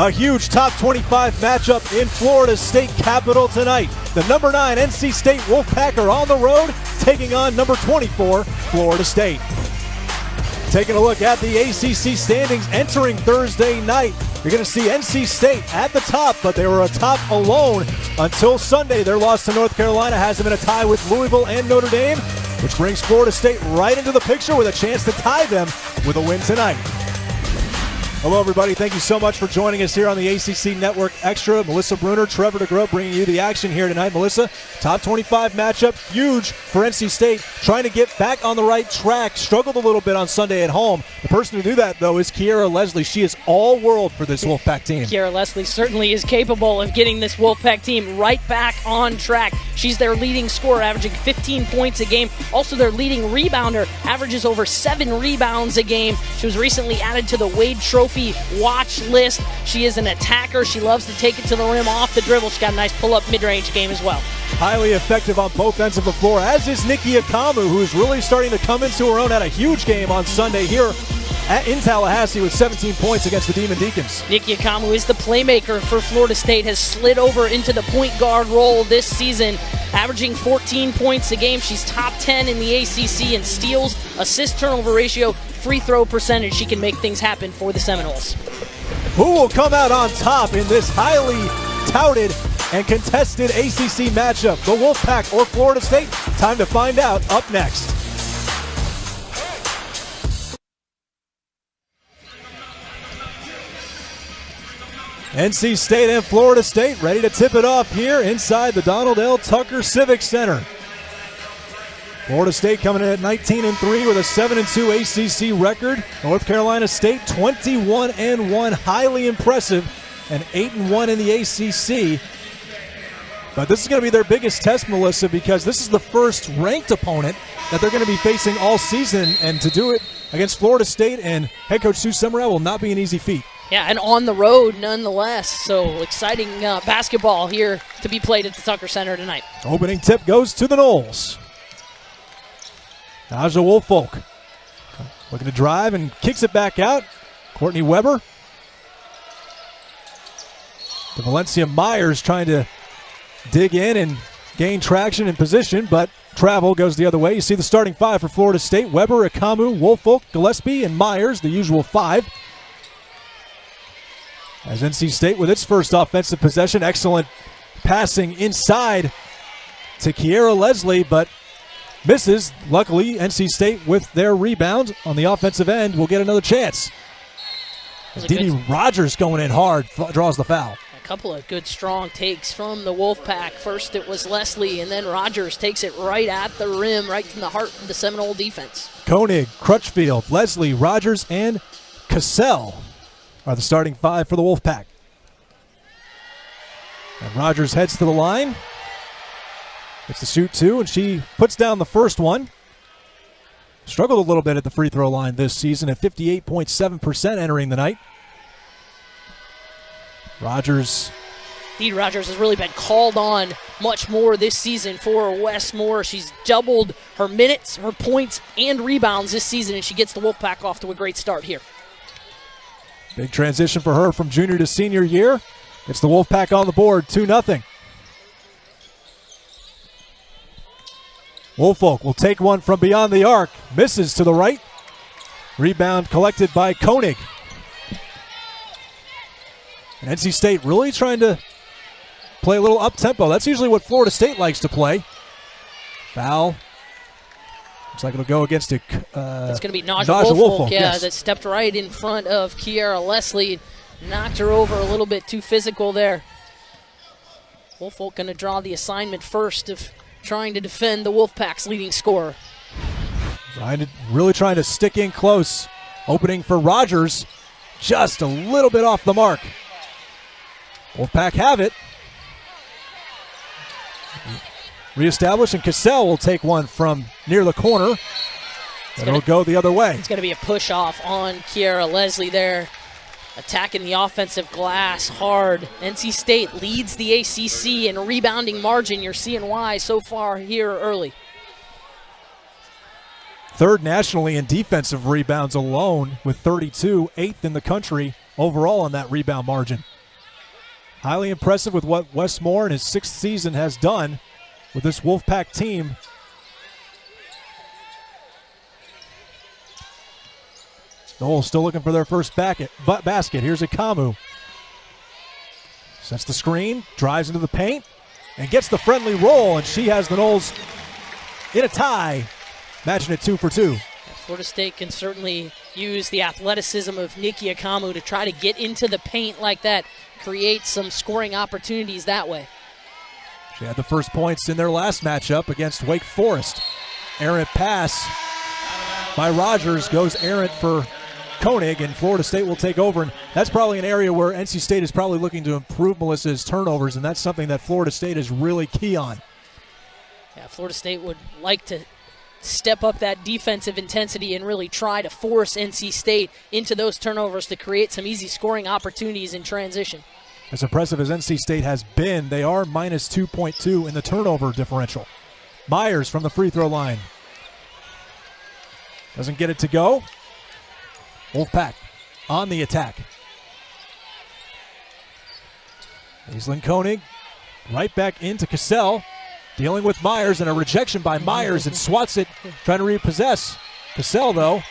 A huge top 25 matchup in Florida State Capitol tonight. The number 9 NC State Wolfpack are on the road, taking on number 24 Florida State. Taking a look at the ACC standings entering Thursday night. You're going to see NC State at the top, but they were atop alone until Sunday. Their loss to North Carolina has them in a tie with Louisville and Notre Dame, which brings Florida State right into the picture with a chance to tie them with a win tonight. Hello, everybody. Thank you so much for joining us here on the ACC Network Extra. Melissa Bruner, Trevor DeGroat bringing you the action here tonight. Melissa, top 25 matchup, huge for NC State, trying to get back on the right track. Struggled a little bit on Sunday at home. The person who do that, though, is Kiera Leslie. She is all-world for this Wolfpack team. Kiera Leslie certainly is capable of getting this Wolfpack team right back on track. She's their leading scorer, averaging 15 points a game. Also their leading rebounder, averages over 7 rebounds a game. She was recently added to the Wade Trophy watch list. She is an attacker. She loves to take it to the rim off the dribble. She's got a nice pull-up mid-range game as well. Highly effective on both ends of the floor, as is Nikki Akamu, who's really starting to come into her own. Had a huge game on Sunday here in Tallahassee with 17 points against the Demon Deacons. Nikki Akamu is the playmaker for Florida State, has slid over into the point guard role this season, averaging 14 points a game. She's top 10 in the ACC in steals, assist turnover ratio, free throw percentage. She can make things happen for the Seminoles. Who will come out on top in this highly touted and contested ACC matchup? The Wolfpack or Florida State? Time to find out up next. NC State and Florida State ready to tip it off here inside the Donald L. Tucker Civic Center. Florida State coming in at 19-3 with a 7-2 ACC record. North Carolina State 21-1, highly impressive, and 8-1 in the ACC. But this is going to be their biggest test, Melissa, because this is the first ranked opponent that they're going to be facing all season, and to do it against Florida State and head coach Sue Semrau will not be an easy feat. Yeah, and on the road nonetheless. So exciting basketball here to be played at the Tucker Center tonight. Opening tip goes to the Noles. Naja Woolfolk looking to drive and kicks it back out. Courtney Weber. To Valencia Myers trying to dig in and gain traction and position, but travel goes the other way. You see the starting 5 for Florida State. Weber, Akamu, Woolfolk, Gillespie, and Myers, the usual 5. As NC State with its first offensive possession, excellent passing inside to Kiera Leslie, but misses. Luckily, NC State with their rebound on the offensive end will get another chance. Dee Rogers going in hard, draws the foul. A couple of good strong takes from the Wolfpack. First it was Leslie, and then Rogers takes it right at the rim, right in the heart of the Seminole defense. Koenig, Crutchfield, Leslie, Rogers, and Cassell are the starting 5 for the Wolfpack. And Rogers heads to the line. Gets to shoot 2, and she puts down the first one. Struggled a little bit at the free throw line this season at 58.7% entering the night. Dee Rogers has really been called on much more this season for Wes Moore. She's doubled her minutes, her points, and rebounds this season, and she gets the Wolfpack off to a great start here. Big transition for her from junior to senior year. Gets the Wolfpack on the board, 2-0. Woolfolk will take one from beyond the arc. Misses to the right. Rebound collected by Koenig. And NC State really trying to play a little up-tempo. That's usually what Florida State likes to play. Foul. Looks like it'll go against it. It's going to be Naja Woolfolk, that stepped right in front of Kiera Leslie. Knocked her over a little bit too physical there. Woolfolk going to draw the assignment first of trying to defend the Wolfpack's leading scorer. Really trying to stick in close. Opening for Rogers. Just a little bit off the mark. Wolfpack have it. Reestablish, and Cassell will take one from near the corner. It'll go the other way. It's going to be a push off on Kiera Leslie there. Attacking the offensive glass hard. NC State leads the ACC in rebounding margin. You're seeing why so far here early. Third nationally in defensive rebounds alone with 32, 8th in the country overall on that rebound margin. Highly impressive with what Wes Moore in his 6th season has done with this Wolfpack team. Noel still looking for their first basket. Here's Akamu. Sets the screen, drives into the paint, and gets the friendly roll, and she has the Noles in a tie, matching it 2 for 2. Florida State can certainly use the athleticism of Nikki Akamu to try to get into the paint like that, create some scoring opportunities that way. She had the first points in their last matchup against Wake Forest. Errant pass by Rogers goes errant for Koenig, and Florida State will take over. And that's probably an area where NC State is probably looking to improve Melissa's turnovers, and that's something that Florida State is really key on. Yeah, Florida State would like to step up that defensive intensity and really try to force NC State into those turnovers to create some easy scoring opportunities in transition. As impressive as NC State has been, they are minus 2.2 in the turnover differential. Myers from the free throw line. Doesn't get it to go. Wolfpack on the attack. Aislinn Koenig right back into Cassell. Dealing with Myers, and a rejection by Myers, and swats it, trying to repossess. Cassell, though,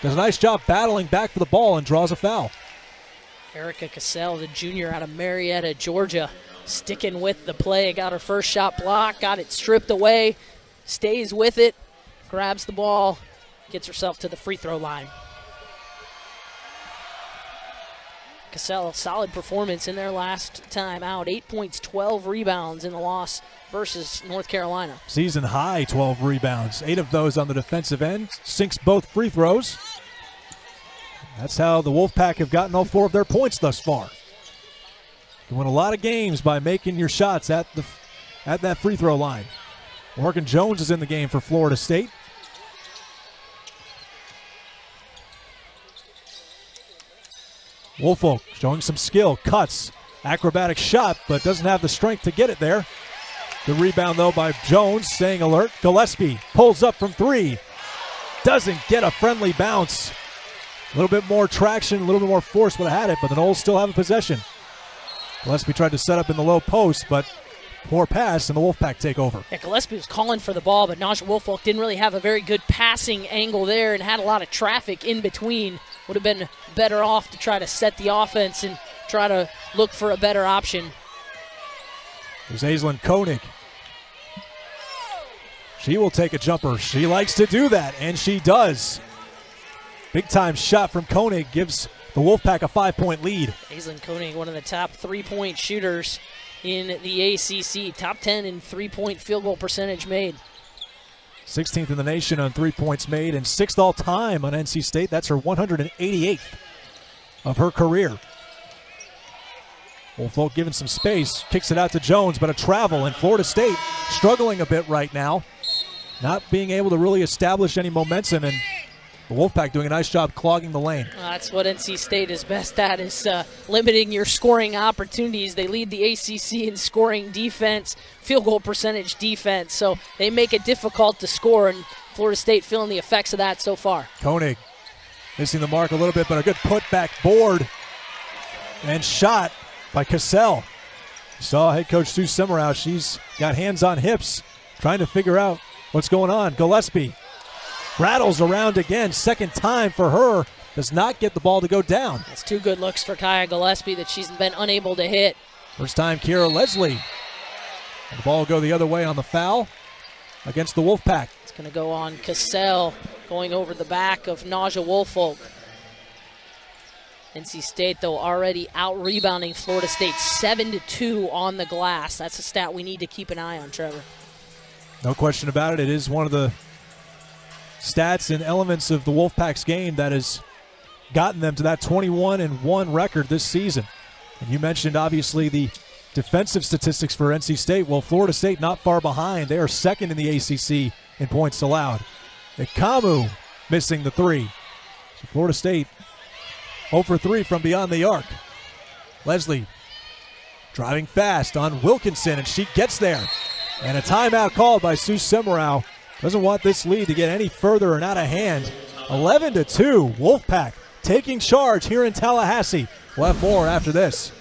does a nice job battling back for the ball and draws a foul. Erica Cassell, the junior out of Marietta, Georgia, sticking with the play. Got her first shot blocked, got it stripped away, stays with it, grabs the ball, gets herself to the free throw line. Cassell, solid performance in their last time out. 8 points, 12 rebounds in the loss versus North Carolina. Season high 12 rebounds. 8 of those on the defensive end. Sinks both free throws. That's how the Wolfpack have gotten all 4 of their points thus far. You can win a lot of games by making your shots at that free throw line. Morgan Jones is in the game for Florida State. Woolfolk showing some skill, cuts, acrobatic shot, but doesn't have the strength to get it there. The rebound, though, by Jones, staying alert. Gillespie pulls up from 3. Doesn't get a friendly bounce. A little bit more traction, a little bit more force would have had it, but the Noles still have a possession. Gillespie tried to set up in the low post, but poor pass, and the Wolfpack take over. Yeah, Gillespie was calling for the ball, but Naja Woolfolk didn't really have a very good passing angle there and had a lot of traffic in between. Would have been better off to try to set the offense and try to look for a better option. There's Aislinn Koenig. She will take a jumper. She likes to do that, and she does. Big-time shot from Koenig gives the Wolfpack a 5-point lead. Aislinn Koenig, one of the top 3-point shooters in the ACC. Top 10 in 3-point field goal percentage made. 16th in the nation on 3 points made, and 6th all-time on NC State. That's her 188th of her career. Woolfolk given some space, kicks it out to Jones, but a travel, and Florida State struggling a bit right now, not being able to really establish any momentum, and the Wolfpack doing a nice job clogging the lane. That's what NC State is best at, is limiting your scoring opportunities. They lead the ACC in scoring defense, field goal percentage defense, so they make it difficult to score, and Florida State feeling the effects of that so far. Koenig missing the mark a little bit, but a good putback board and shot by Cassell. You saw head coach Sue Semmerau. She's got hands on hips, trying to figure out what's going on. Gillespie rattles around again, second time for her. Does not get the ball to go down. That's 2 good looks for Kaya Gillespie that she's been unable to hit. First time Kiera Leslie. And the ball will go the other way on the foul against the Wolfpack. It's going to go on Cassell, going over the back of Naja Woolfolk. NC State, though, already out-rebounding Florida State 7-2 on the glass. That's a stat we need to keep an eye on, Trevor. No question about it. It is one of the stats and elements of the Wolfpack's game that has gotten them to that 21-1 record this season. And you mentioned, obviously, the defensive statistics for NC State. Well, Florida State not far behind. They are second in the ACC in points allowed. Akamu missing the 3. Florida State 0 for 3 from beyond the arc. Leslie driving fast on Wilkinson, and she gets there. And a timeout called by Sue Semmerau. Doesn't want this lead to get any further and out of hand. 11-2, Wolfpack taking charge here in Tallahassee. We'll have more after this.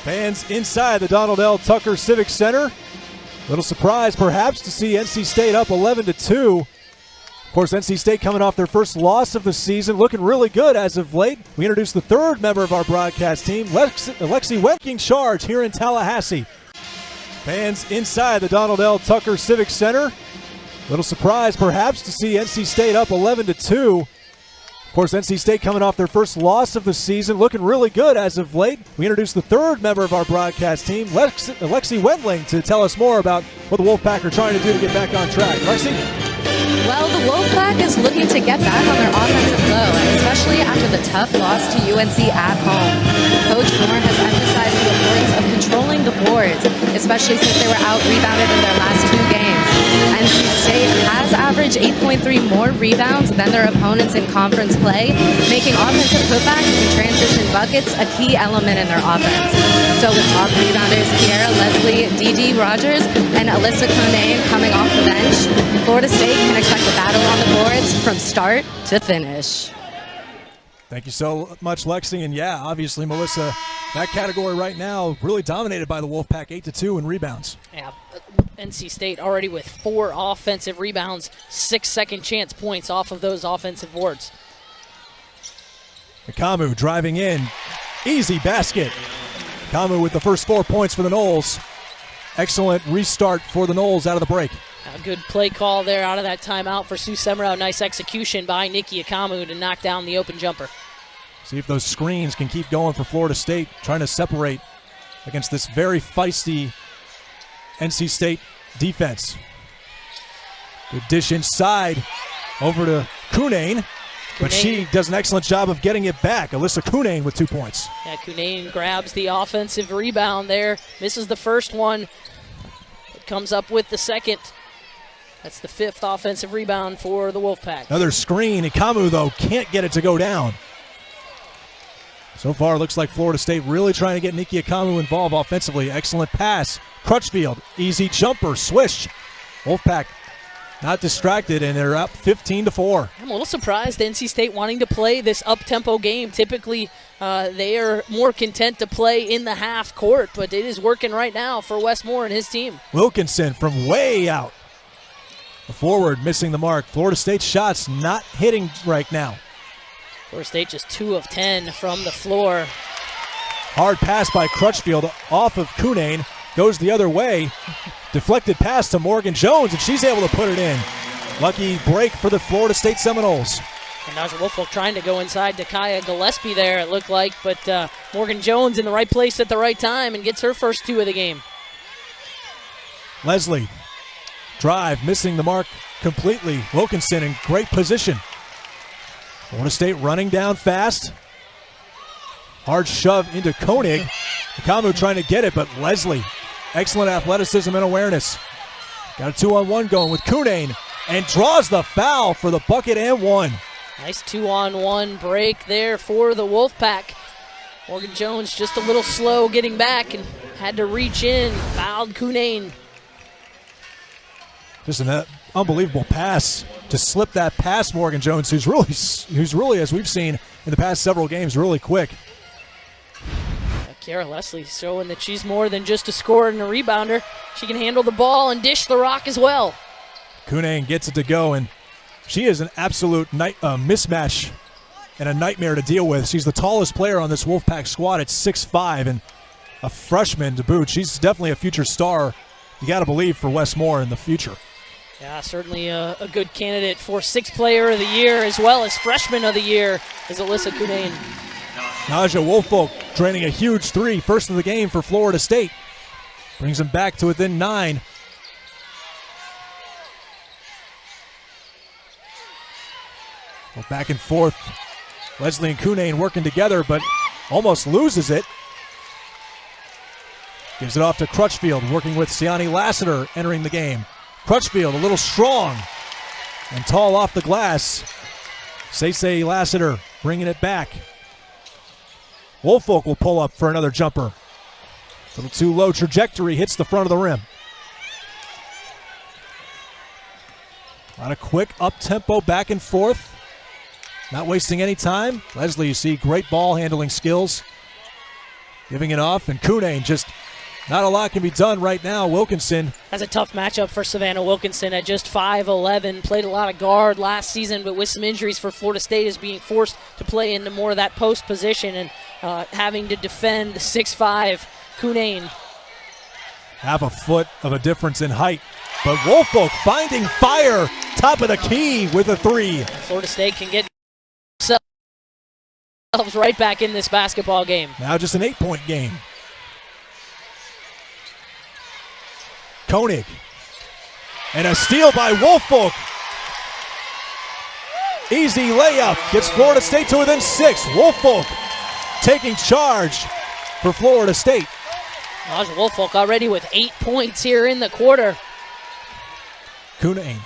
Fans inside the Donald L. Tucker Civic Center. Little surprise, perhaps, to see NC State up 11-2. Of course, NC State coming off their first loss of the season, looking really good as of late. We introduced the third member of our broadcast team, Lexi Wetking Charge here in Tallahassee. Fans inside the Donald L. Tucker Civic Center. Little surprise, perhaps, to see NC State up 11-2. Of course, NC State coming off their first loss of the season, looking really good as of late. We introduced the third member of our broadcast team, Lexi Wendling, to tell us more about what the Wolfpack are trying to do to get back on track. Lexi? Well, the Wolfpack is looking to get back on their offensive flow, especially after the tough loss to UNC at home. Coach Moore has emphasized the importance of controlling the boards, especially since they were out-rebounded in their last two games. NC State has averaged 8.3 more rebounds than their opponents in conference play, making offensive putbacks and transition buckets a key element in their offense. So with top rebounders Kiera Leslie, D.D. Rogers, and Alyssa Conane coming off the bench, Florida State can expect a battle on the boards from start to finish. Thank you so much, Lexi. And yeah, obviously, Melissa, that category right now really dominated by the Wolfpack, 8-2 in rebounds. Yeah, NC State already with 4 offensive rebounds, 6 second chance points off of those offensive boards. Kamu driving in. Easy basket. Kamu with the first 4 points for the Noles. Excellent restart for the Noles out of the break. A good play call there out of that timeout for Sue Semrau. Nice execution by Nikki Akamu to knock down the open jumper. See if those screens can keep going for Florida State, trying to separate against this very feisty NC State defense. Good dish inside over to Kunane, but she does an excellent job of getting it back. Alyssa Kunane with 2 points. Yeah, Kunane grabs the offensive rebound there, misses the first one, but comes up with the second. That's the 5th offensive rebound for the Wolfpack. Another screen. Ikamu, though, can't get it to go down. So far, it looks like Florida State really trying to get Nikki Akamu involved offensively. Excellent pass. Crutchfield, easy jumper, swish. Wolfpack not distracted, and they're up 15-4. I'm a little surprised NC State wanting to play this up-tempo game. Typically, they are more content to play in the half court, but it is working right now for Wes Moore and his team. Wilkinson from way out. The forward missing the mark. Florida State shots not hitting right now. Florida State just 2 of 10 from the floor. Hard pass by Crutchfield off of Kunane. Goes the other way. Deflected pass to Morgan Jones, and she's able to put it in. Lucky break for the Florida State Seminoles. And Naja Woolfolk trying to go inside to Kaya Gillespie there, it looked like, but Morgan Jones in the right place at the right time and gets her first 2 of the game. Leslie. Drive, missing the mark completely. Wilkinson in great position. Florida State running down fast. Hard shove into Koenig. Kamu trying to get it, but Leslie, excellent athleticism and awareness. Got a 2-on-1 going with Kunane, and draws the foul for the bucket and one. Nice 2-on-1 break there for the Wolfpack. Morgan Jones just a little slow getting back and had to reach in, fouled Kunane. Just an unbelievable pass to slip that past Morgan Jones, who's really, as we've seen in the past several games, really quick. Kiera Leslie showing that she's more than just a scorer and a rebounder. She can handle the ball and dish the rock as well. Kunane gets it to go, and she is an absolute mismatch and a nightmare to deal with. She's the tallest player on this Wolfpack squad at 6'5", and a freshman to boot. She's definitely a future star, you got to believe, for Wes Moore in the future. Yeah, certainly a good candidate for 6th Player of the Year as well as Freshman of the Year is Alyssa Kunane. Naja Woolfolk draining a huge 3, first of the game for Florida State. Brings them back to within 9. Well, back and forth. Leslie and Kunane working together, but almost loses it. Gives it off to Crutchfield, working with Siani Lassiter entering the game. Crutchfield a little strong and tall off the glass. Cece Lassiter bringing it back. Woolfolk will pull up for another jumper. A little too low trajectory, hits the front of the rim. A lot of quick up-tempo back and forth. Not wasting any time. Leslie, you see, great ball handling skills. Giving it off, and Cunane just not a lot can be done right now. Wilkinson. That's a tough matchup for Savannah Wilkinson at just 5'11". Played a lot of guard last season, but with some injuries for Florida State is being forced to play into more of that post position and having to defend 6'5" Cunane. Half a foot of a difference in height. But Woolfolk finding fire. Top of the key with a three. Florida State can get themselves right back in this basketball game. Now just an 8-point game. Koenig. And a steal by Woolfolk. Easy layup. Gets Florida State to within 6. Woolfolk taking charge for Florida State. Naja Woolfolk already with 8 points here in the quarter. Cunane.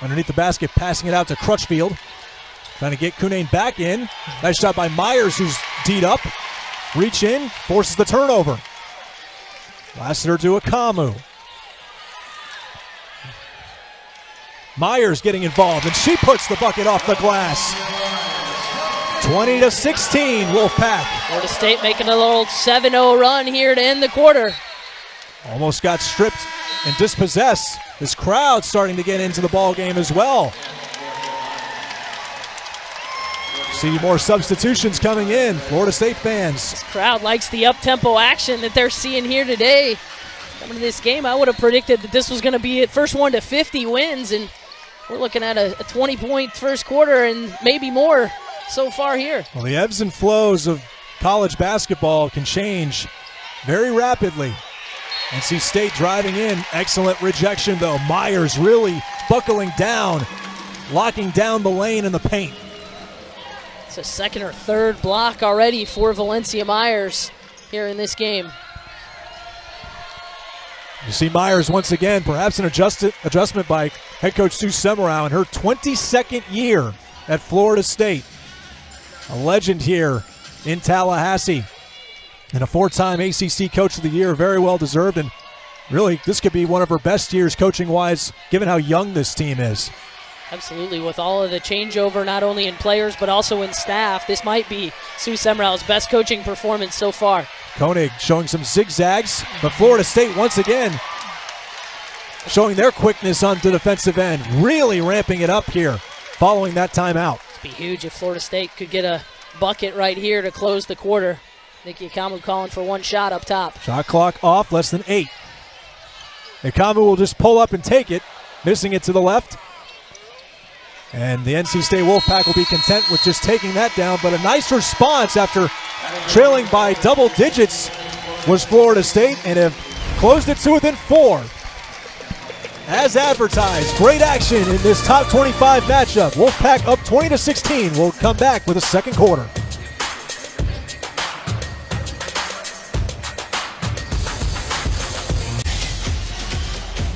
Underneath the basket, passing it out to Crutchfield. Trying to get Cunane back in. Nice shot by Myers, who's D'd up. Reach in, forces the turnover. Lassiter to Akamu. Myers getting involved, and she puts the bucket off the glass. 20-16, Wolfpack. Florida State making a little 7-0 run here to end the quarter. Almost got stripped and dispossessed. This crowd starting to get into the ball game as well. See more substitutions coming in. Florida State fans. This crowd likes the up-tempo action that they're seeing here today. Coming to this game, I would have predicted that this was going to be the first one to 50 wins, and we're looking at a 20-point first quarter and maybe more so far here. Well, the ebbs and flows of college basketball can change very rapidly. NC State driving in. Excellent rejection, though. Myers really buckling down, locking down the lane in the paint. It's a second or third block already for Valencia Myers here in this game. You see Myers once again, perhaps an adjustment by head coach Sue Semrau in her 22nd year at Florida State. A legend here in Tallahassee. And a 4-time ACC Coach of the Year, very well deserved. And really, this could be one of her best years coaching-wise, given how young this team is. Absolutely. With all of the changeover, not only in players, but also in staff, this might be Sue Semrau's best coaching performance so far. Koenig showing some zigzags, but Florida State once again showing their quickness on the defensive end, really ramping it up here following that timeout. It'd be huge if Florida State could get a bucket right here to close the quarter. Nikki Akamu calling for one shot up top. Shot clock off, less than 8. Akamu will just pull up and take it, missing it to the left. And the NC State Wolfpack will be content with just taking that down, but a nice response after trailing by double digits was Florida State, and have closed it to within 4. As advertised, great action in this top 25 matchup. Wolfpack up 20-16. We'll come back with a second quarter.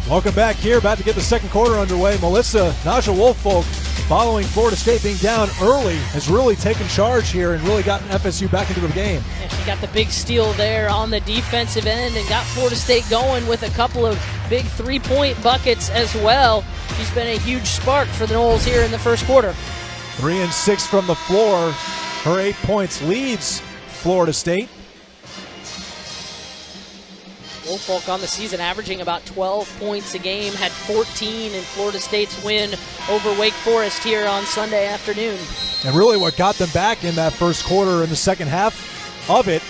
Welcome back here, about to get the second quarter underway. Melissa Naja Woolfolk, following Florida State being down early, has really taken charge here and really gotten FSU back into the game. And she got the big steal there on the defensive end and got Florida State going with a couple of big three-point buckets as well. She's been a huge spark for the Noles here in the first quarter. 3 and 6 from the floor. Her 8 points leads Florida State. Woolfolk on the season averaging about 12 points a game, had 14 in Florida State's win over Wake Forest here on Sunday afternoon. And really what got them back in that first quarter and the second half of it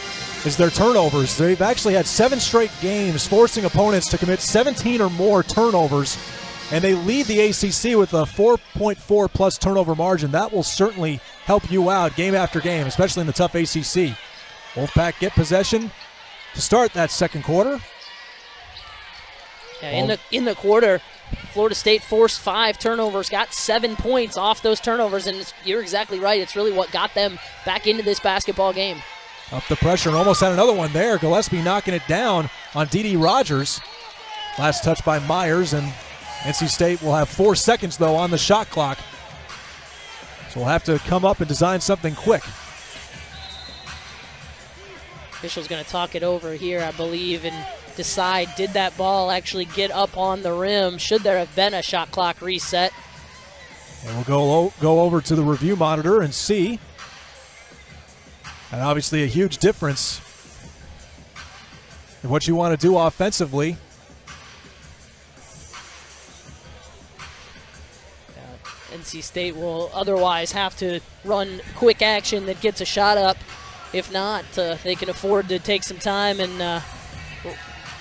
is their turnovers. They've actually had 7 straight games forcing opponents to commit 17 or more turnovers, and they lead the ACC with a 4.4 plus turnover margin. That will certainly help you out game after game, especially in the tough ACC. Wolfpack get possession to start that second quarter. Yeah, in the quarter, Florida State forced 5 turnovers, got 7 points off those turnovers, and you're exactly right. It's really what got them back into this basketball game. Up the pressure and almost had another one there. Gillespie knocking it down on Dee Rogers. Last touch by Myers, and NC State will have 4 seconds, though, on the shot clock. So we'll have to come up and design something quick. Official's going to talk it over here, I believe, and decide, did that ball actually get up on the rim? Should there have been a shot clock reset? And we'll go over to the review monitor and see. And obviously a huge difference in what you want to do offensively. NC State will otherwise have to run quick action that gets a shot up. If not, they can afford to take some time and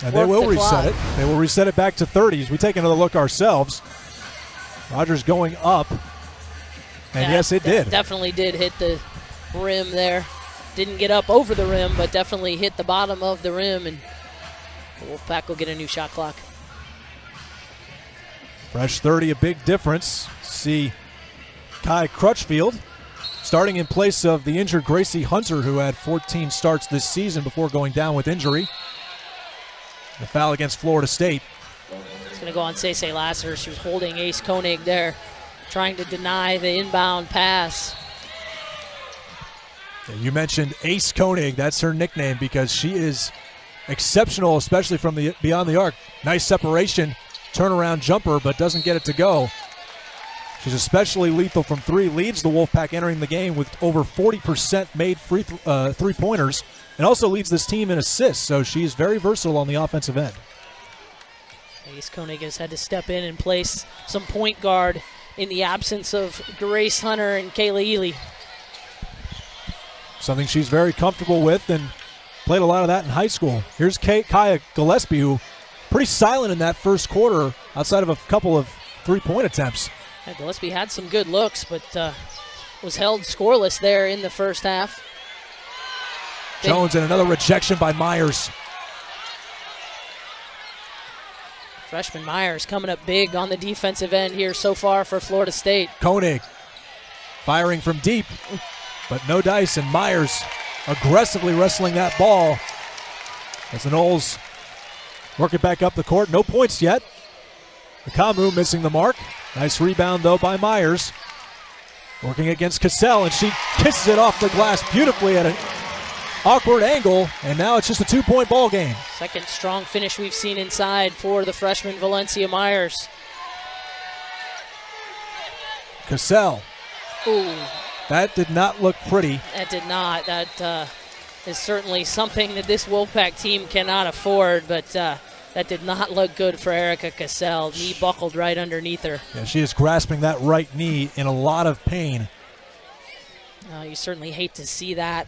they will reset clock. it. They will reset it back to 30s. We take another look ourselves. Rogers going up. And yes, it did. Definitely did hit the rim there. Didn't get up over the rim, but definitely hit the bottom of the rim, and the Wolfpack will get a new shot clock. Fresh 30, a big difference. See Kai Crutchfield starting in place of the injured Gracie Hunter, who had 14 starts this season before going down with injury. The foul against Florida State. It's going to go on Cece Lasser. She was holding Ace Koenig there, trying to deny the inbound pass. You mentioned Ace Koenig. That's her nickname because she is exceptional, especially from the beyond the arc. Nice separation, turnaround jumper, but doesn't get it to go. She's especially lethal from three. Leads the Wolfpack entering the game with over 40% made three-pointers, and also leads this team in assists. So she's very versatile on the offensive end. Ace Koenig has had to step in and place some point guard in the absence of Grace Hunter and Kayla Ely. Something she's very comfortable with and played a lot of that in high school. Here's Kaya Gillespie, who pretty silent in that first quarter outside of a couple of three-point attempts. Yeah, Gillespie had some good looks, but was held scoreless there in the first half. Jones and another rejection by Myers. Freshman Myers coming up big on the defensive end here so far for Florida State. Koenig firing from deep, but no dice, and Myers aggressively wrestling that ball as the Noles work it back up the court. No points yet. Kamu missing the mark. Nice rebound, though, by Myers. Working against Cassell, and she kisses it off the glass beautifully at an awkward angle, and now it's just a two-point ball game. Second strong finish we've seen inside for the freshman Valencia Myers. Cassell. Ooh. That did not look pretty. That did not. That is certainly something that this Wolfpack team cannot afford, but that did not look good for Erica Cassell. Knee buckled right underneath her. Yeah, she is grasping that right knee in a lot of pain. You certainly hate to see that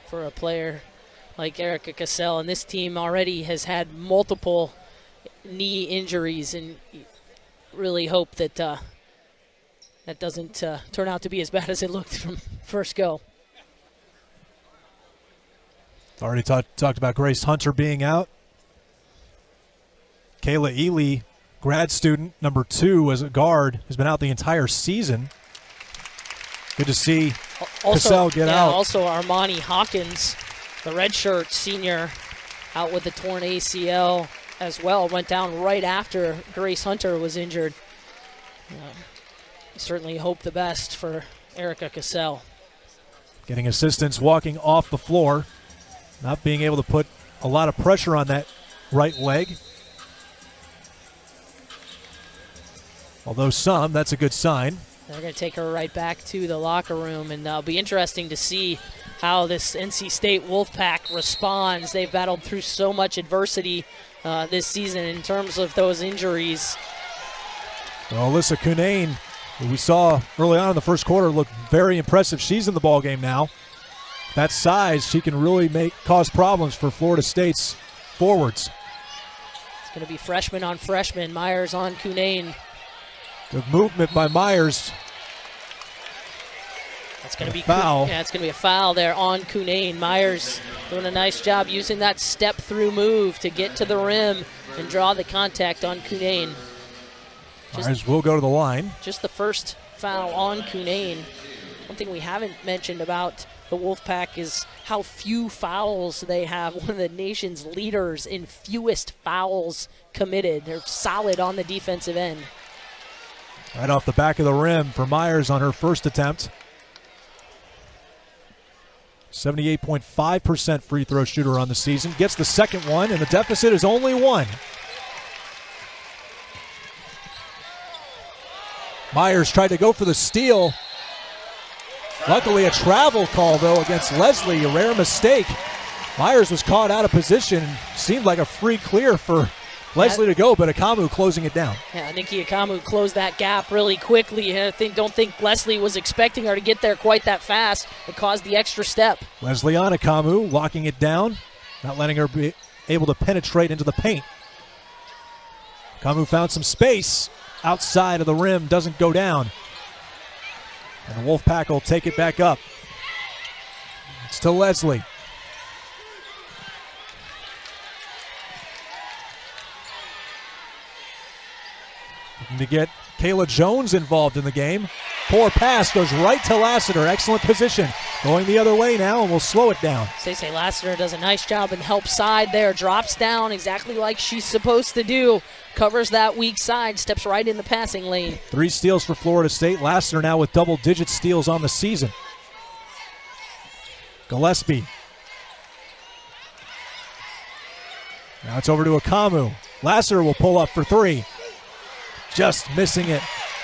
for a player like Erica Cassell, and this team already has had multiple knee injuries, and really hope that that doesn't turn out to be as bad as it looked from first go. Already talked about Grace Hunter being out. Kayla Ely, grad student, number 2 as a guard, has been out the entire season. Good to see Cassell get out. Also Armani Hawkins, the redshirt senior, out with a torn ACL as well. Went down right after Grace Hunter was injured. Certainly hope the best for Erica Cassell. Getting assistance walking off the floor. Not being able to put a lot of pressure on that right leg. Although some, that's a good sign. They're going to take her right back to the locker room, and it'll be interesting to see how this NC State Wolfpack responds. They've battled through so much adversity this season in terms of those injuries. Well, Alyssa Cunane, who we saw early on in the first quarter, looked very impressive. She's in the ball game now. That size, she can really cause problems for Florida State's forwards. It's going to be freshman on freshman. Myers on Cunane. Good movement by Myers. That's going to be foul. Yeah, it's going to be a foul there on Cunane. Myers doing a nice job using that step-through move to get to the rim and draw the contact on Cunane. Myers will go to the line. Just the first foul on Cunane. One thing we haven't mentioned about the Wolfpack is how few fouls they have. One of the nation's leaders in fewest fouls committed. They're solid on the defensive end. Right off the back of the rim for Myers on her first attempt. 78.5% free throw shooter on the season. Gets the second one, and the deficit is only one. Myers tried to go for the steal. Luckily, a travel call, though, against Leslie, a rare mistake. Myers was caught out of position. Seemed like a free clear for Leslie to go, but Akamu closing it down. Yeah, Nikki Akamu closed that gap really quickly. Don't think Leslie was expecting her to get there quite that fast. It caused the extra step. Leslie on Akamu, locking it down, not letting her be able to penetrate into the paint. Akamu found some space outside of the rim, doesn't go down. And the Wolfpack will take it back up. It's to Leslie. Looking to get Kayla Jones involved in the game. Poor pass goes right to Lassiter. Excellent position. Going the other way now, and we'll slow it down. Stacey Lassiter does a nice job in help side there. Drops down exactly like she's supposed to do. Covers that weak side. Steps right in the passing lane. 3 steals for Florida State. Lassiter now with double-digit steals on the season. Gillespie. Now it's over to Akamu. Lassiter will pull up for 3. Just missing it.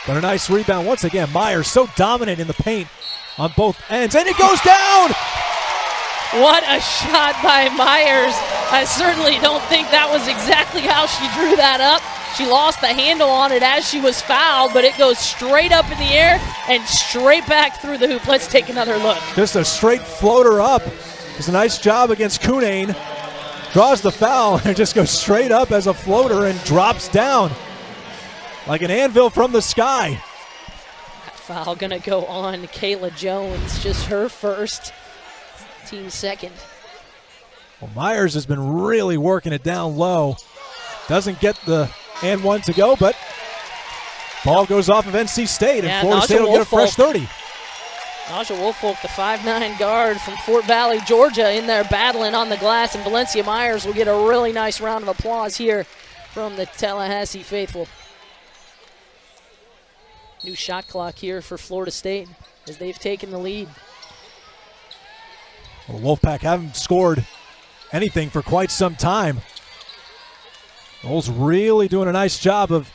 But a nice rebound once again. Myers so dominant in the paint on both ends. And it goes down! What a shot by Myers. I certainly don't think that was exactly how she drew that up. She lost the handle on it as she was fouled, but it goes straight up in the air and straight back through the hoop. Let's take another look. Just a straight floater up. It's a nice job against Cunane. Draws the foul and just goes straight up as a floater and drops down like an anvil from the sky. That foul gonna go on Kayla Jones, just her first, team second. Well, Myers has been really working it down low. Doesn't get the and one to go, but ball goes off of NC State, and Florida State will get a fresh 30. Naja Woolfolk, the 5'9 guard from Fort Valley, Georgia, in there battling on the glass, and Valencia Myers will get a really nice round of applause here from the Tallahassee faithful. New shot clock here for Florida State as they've taken the lead. Well, the Wolfpack haven't scored anything for quite some time. Noel's really doing a nice job of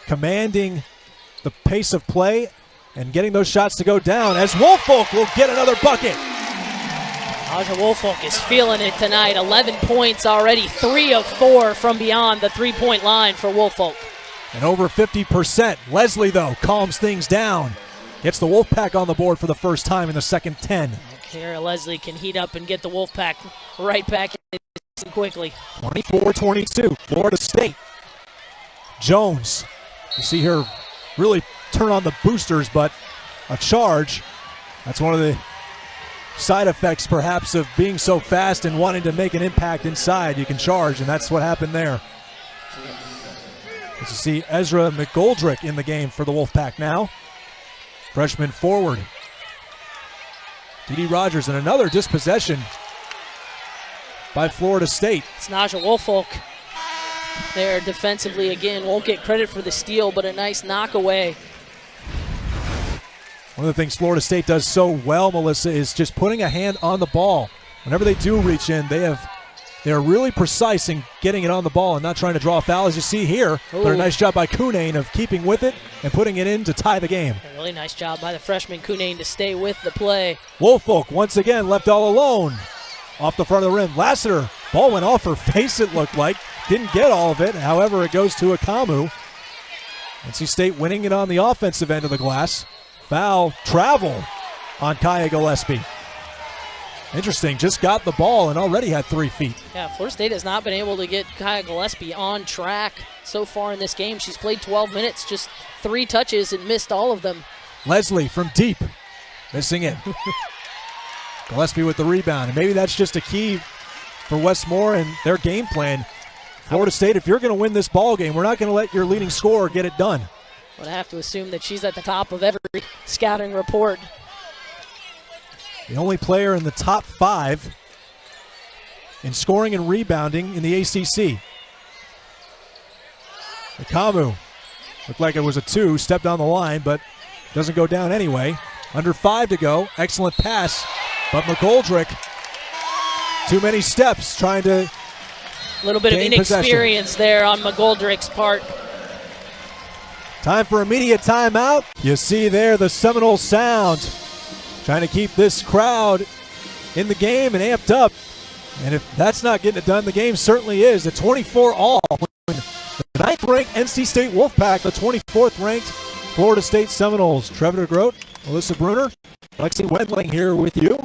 commanding the pace of play and getting those shots to go down as Woolfolk will get another bucket. Naja Woolfolk is feeling it tonight. 11 points already, 3 of 4 from beyond the three-point line for Woolfolk. And over 50%. Leslie, though, calms things down. Gets the Wolfpack on the board for the first time in the second 10. Here, Leslie can heat up and get the Wolfpack right back in quickly. 24-22, Florida State. Jones, you see her really turn on the boosters, but a charge. That's one of the side effects, perhaps, of being so fast and wanting to make an impact inside. You can charge, and that's what happened there. As you see Ezra McGoldrick in the game for the Wolfpack now. Freshman forward. Dee Rogers, and another dispossession by Florida State. It's Naja Woolfolk there defensively again. Won't get credit for the steal, but a nice knock away. One of the things Florida State does so well, Melissa, is just putting a hand on the ball. Whenever they do reach in, they're really precise in getting it on the ball and not trying to draw a foul, as you see here. But a nice job by Cunane of keeping with it and putting it in to tie the game. A really nice job by the freshman Cunane to stay with the play. Woolfolk once again left all alone off the front of the rim. Lassiter, ball went off her face, it looked like. Didn't get all of it. However, it goes to Akamu. NC State winning it on the offensive end of the glass. Foul travel on Kaya Gillespie. Interesting, just got the ball and already had 3 feet. Yeah, Florida State has not been able to get Kaya Gillespie on track so far in this game. She's played 12 minutes, just 3 touches and missed all of them. Leslie from deep, missing it. Gillespie with the rebound, and maybe that's just a key for Westmore and their game plan. Florida State, if you're going to win this ball game, we're not going to let your leading scorer get it done. But I have to assume that she's at the top of every scouting report. The only player in the top 5 in scoring and rebounding in the ACC. Akamu looked like it was a 2, stepped on the line, but doesn't go down anyway. Under 5 to go. Excellent pass But McGoldrick, too many steps trying to A little bit of gain inexperience there on McGoldrick's part. Time for immediate timeout. You see there the Seminole sound trying to keep this crowd in the game and amped up. And if that's not getting it done, the game certainly is. A 24-all. The 9th-ranked NC State Wolfpack, the 24th-ranked Florida State Seminoles. Trevor DeGroat, Melissa Bruner, Lexi Wendling here with you.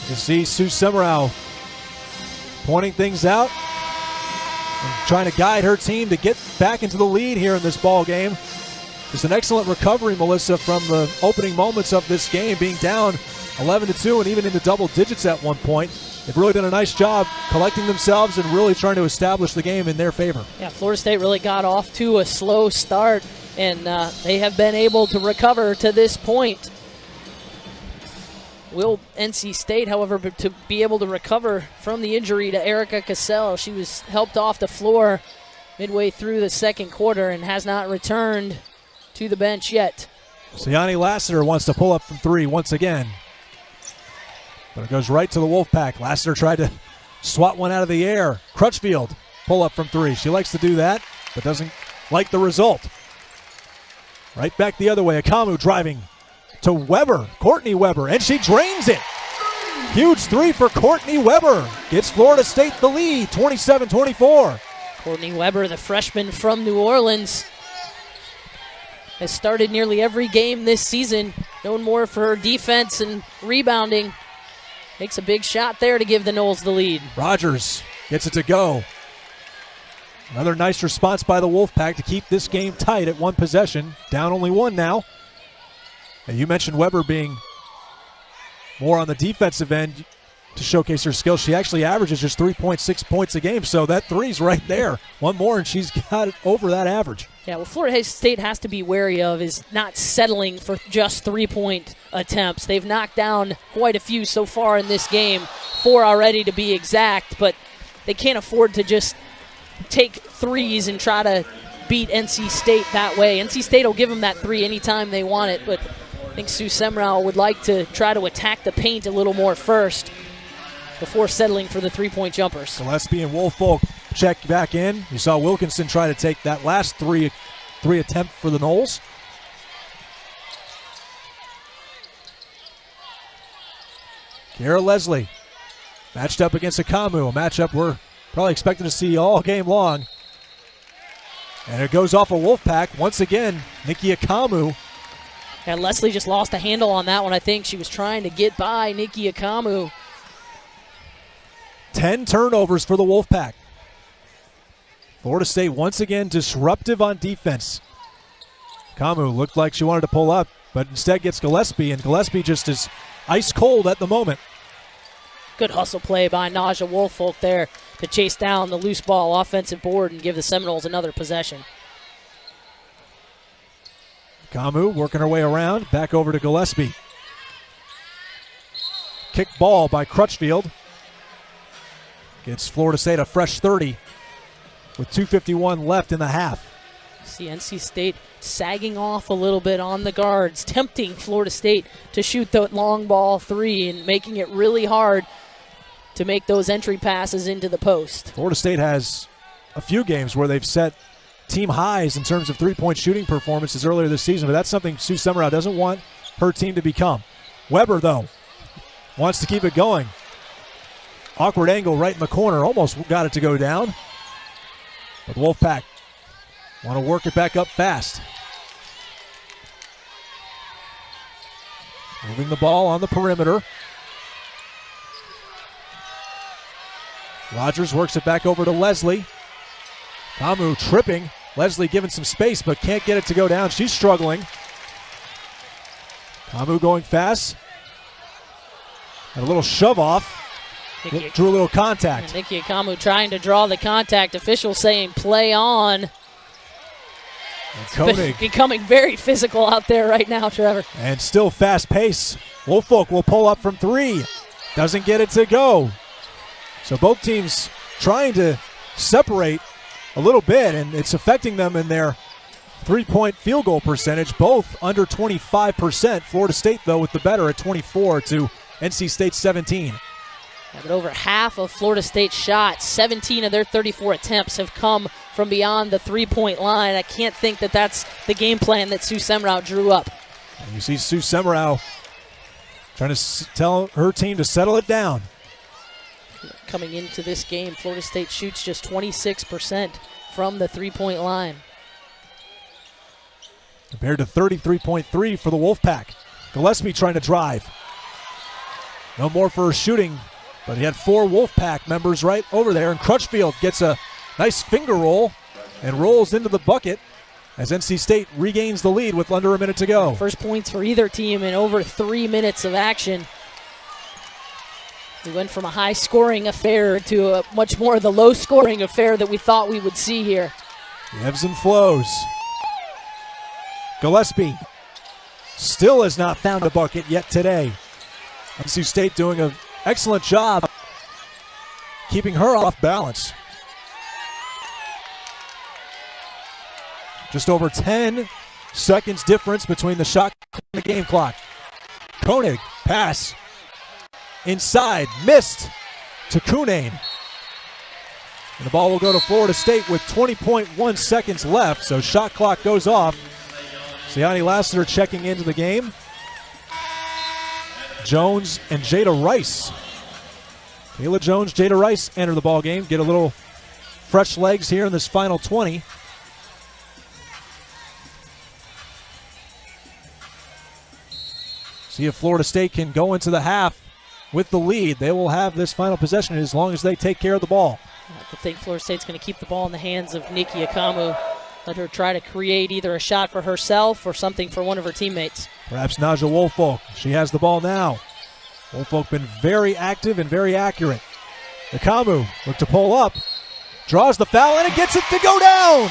You see Sue Semrau pointing things out and trying to guide her team to get back into the lead here in this ball game. Just an excellent recovery, Melissa, from the opening moments of this game, being down 11-2 and even into double digits at one point. They've really done a nice job collecting themselves and really trying to establish the game in their favor. Yeah, Florida State really got off to a slow start, and they have been able to recover to this point. Will NC State, however, to be able to recover from the injury to Erica Cassell? She was helped off the floor midway through the second quarter and has not returned to the bench yet. Siani Lassiter wants to pull up from three once again. But it goes right to the Wolfpack. Lassiter tried to swat one out of the air. Crutchfield pull up from three. She likes to do that, but doesn't like the result. Right back the other way. Akamu driving to Weber, Courtney Weber, and she drains it. Huge three for Courtney Weber. Gives Florida State the lead, 27-24. Courtney Weber, the freshman from New Orleans, has started nearly every game this season, known more for her defense and rebounding. Takes a big shot there to give the Noles the lead. Rogers gets it to go. Another nice response by the Wolfpack to keep this game tight at one possession. Down only one now. And you mentioned Weber being more on the defensive end to showcase her skills. She actually averages just 3.6 points a game, so that three's right there. One more, and she's got it over that average. Yeah, what Florida State has to be wary of is not settling for just three-point attempts. They've knocked down quite a few so far in this game, 4 already to be exact, but they can't afford to just take threes and try to beat NC State that way. NC State will give them that three anytime they want it, but I think Sue Semrau would like to try to attack the paint a little more first before settling for the three-point jumpers. Gillespie and Woolfolk check back in. You saw Wilkinson try to take that last three attempt for the Noles. Kara Leslie matched up against Akamu, a matchup we're probably expected to see all game long. And it goes off a Wolfpack. Once again, Nikki Akamu. And Leslie just lost a handle on that one. I think she was trying to get by Nikki Akamu. 10 turnovers for the Wolfpack. Florida State once again disruptive on defense. Akamu looked like she wanted to pull up, but instead gets Gillespie, and Gillespie just is ice cold at the moment. Good hustle play by Naja Woolfolk there to chase down the loose ball offensive board and give the Seminoles another possession. Akamu working her way around, back over to Gillespie. Kick ball by Crutchfield. Gets Florida State a fresh 30 with 2:51 left in the half. See NC State sagging off a little bit on the guards, tempting Florida State to shoot the long ball three and making it really hard to make those entry passes into the post. Florida State has a few games where they've set team highs in terms of three-point shooting performances earlier this season, but that's something Sue Semrau doesn't want her team to become. Weber, though, wants to keep it going. Awkward angle right in the corner, almost got it to go down. But Wolfpack want to work it back up fast. Moving the ball on the perimeter. Rogers works it back over to Leslie. Kamu tripping. Leslie giving some space but can't get it to go down. She's struggling. Kamu going fast. And a little shove off. Drew a little contact. Nikki Akamu trying to draw the contact. Official saying play on. Koenig becoming very physical out there right now, Trevor. And still fast pace. Woolfolk will pull up from three. Doesn't get it to go. So both teams trying to separate a little bit, and it's affecting them in their Three-point field goal percentage, both under 25%. Florida State, though, with the better at 24 to NC State 17. Yeah, but over half of Florida State's shots, 17 of their 34 attempts, have come from beyond the three-point line. I can't think that that's the game plan that Sue Semrau drew up. And you see Sue Semrau trying to tell her team to settle it down. Coming into this game, Florida State shoots just 26% from the three-point line, compared to 33.3 for the Wolfpack. Gillespie trying to drive. No more for her shooting, but he had 4 Wolfpack members right over there, and Crutchfield gets a nice finger roll and rolls into the bucket as NC State regains the lead with under a minute to go. First points for either team in over 3 minutes of action. We went from a high-scoring affair to a much more the low-scoring affair that we thought we would see here. The ebbs and flows. Gillespie still has not found a bucket yet today. NC State doing an excellent job keeping her off balance. Just over 10 seconds difference between the shot and the game clock. Koenig, pass. Inside, missed to Cunane. And the ball will go to Florida State with 20.1 seconds left, so shot clock goes off. Siani Lassiter checking into the game. Jones and Jada Rice. Kayla Jones, Jada Rice enter the ball game. Get a little fresh legs here in this final 20. See if Florida State can go into the half with the lead. They will have this final possession as long as they take care of the ball. I think Florida State's going to keep the ball in the hands of Nikki Akamu. Let her try to create either a shot for herself or something for one of her teammates. Perhaps Naja Woolfolk. She has the ball now. Woolfolk been very active and very accurate. Akamu look to pull up. Draws the foul and it gets it to go down.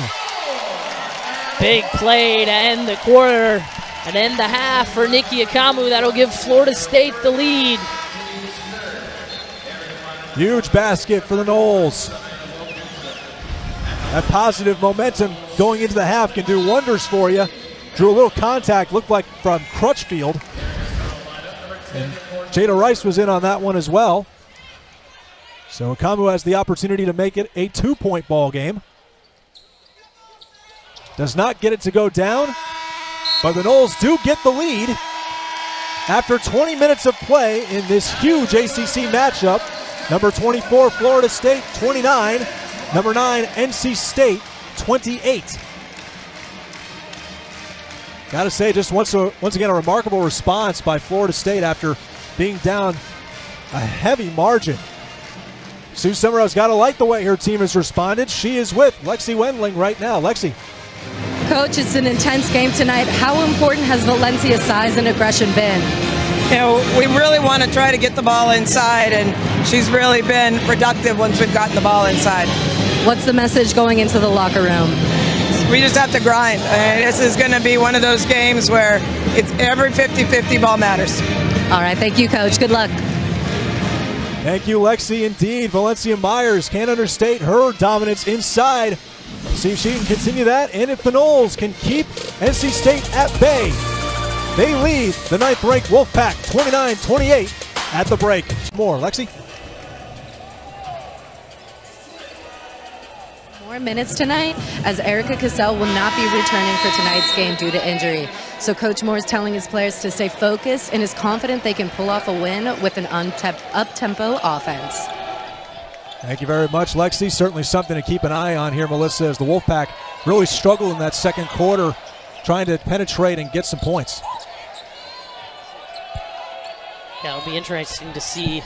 Big play to end the quarter and end the half for Nikki Akamu. That'll give Florida State the lead. Huge basket for the Noles. That positive momentum going into the half can do wonders for you. Drew a little contact, looked like from Crutchfield. And Jada Rice was in on that one as well. So Akamu has the opportunity to make it a 2-point ball game. Does not get it to go down, but the Noles do get the lead after 20 minutes of play in this huge ACC matchup. Number 24, Florida State, 29. Number 9, NC State, 28. Got to say, just once again, a remarkable response by Florida State after being down a heavy margin. Sue Semrau's got to like the way her team has responded. She is with Lexi Wendling right now. Lexi. Coach, it's an intense game tonight. How important has Valencia's size and aggression been? You know, we really want to try to get the ball inside, and she's really been productive once we've gotten the ball inside. What's the message going into the locker room? We just have to grind. This is going to be one of those games where it's every 50-50 ball matters. All right, thank you, Coach. Good luck. Thank you, Lexi. Indeed, Valencia Myers can't understate her dominance inside. See if she can continue that, and if the Noles can keep NC State at bay. They lead the 9th-ranked Wolfpack 29-28 at the break. More, Lexi. More minutes tonight, as Erica Cassell will not be returning for tonight's game due to injury. So Coach Moore is telling his players to stay focused and is confident they can pull off a win with an up-tempo offense. Thank you very much, Lexi. Certainly something to keep an eye on here, Melissa, as the Wolfpack really struggled in that second quarter trying to penetrate and get some points. Yeah, it'll be interesting to see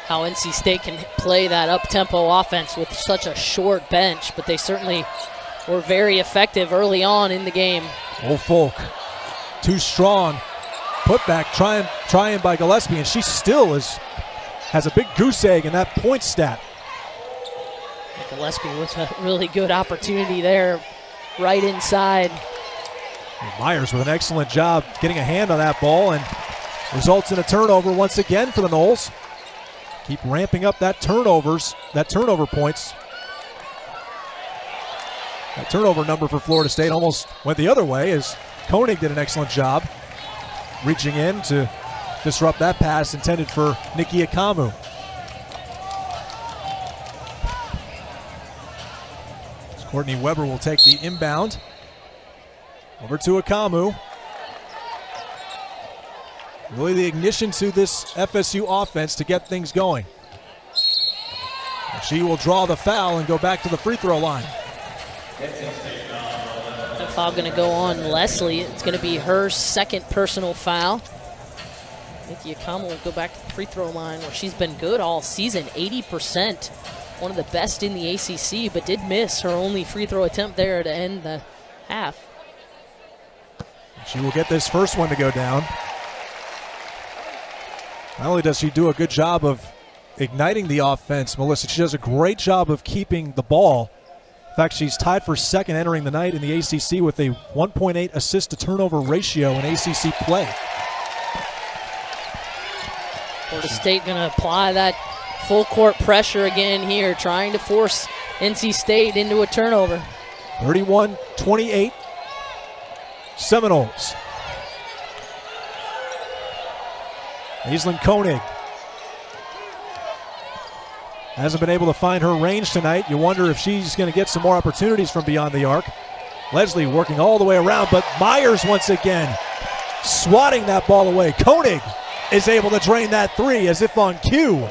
how NC State can play that up-tempo offense with such a short bench, but they certainly were very effective early on in the game. Woolfolk, too strong. Putback trying by Gillespie, and she still has a big goose egg in that point stat. Gillespie with a really good opportunity there right inside. Myers with an excellent job getting a hand on that ball, and results in a turnover once again for the Noles. Keep ramping up that turnover points. That turnover number for Florida State almost went the other way as Koenig did an excellent job reaching in to disrupt that pass intended for Nikki Akamu. Courtney Weber will take the inbound. Over to Akamu. Really the ignition to this FSU offense to get things going. And she will draw the foul and go back to the free throw line. That foul going to go on Leslie. It's going to be her second personal foul. Nikki Akamu will go back to the free throw line where she's been good all season, 80%. One of the best in the ACC, but did miss her only free throw attempt there to end the half. She will get this first one to go down. Not only does she do a good job of igniting the offense, Melissa, she does a great job of keeping the ball. In fact, she's tied for second entering the night in the ACC with a 1.8 assist to turnover ratio in ACC play. Florida State going to apply that full court pressure again here, trying to force NC State into a turnover. 31-28, Seminoles. Aislinn Koenig hasn't been able to find her range tonight. You wonder if she's going to get some more opportunities from beyond the arc. Leslie working all the way around, but Myers once again swatting that ball away. Koenig is able to drain that three as if on cue.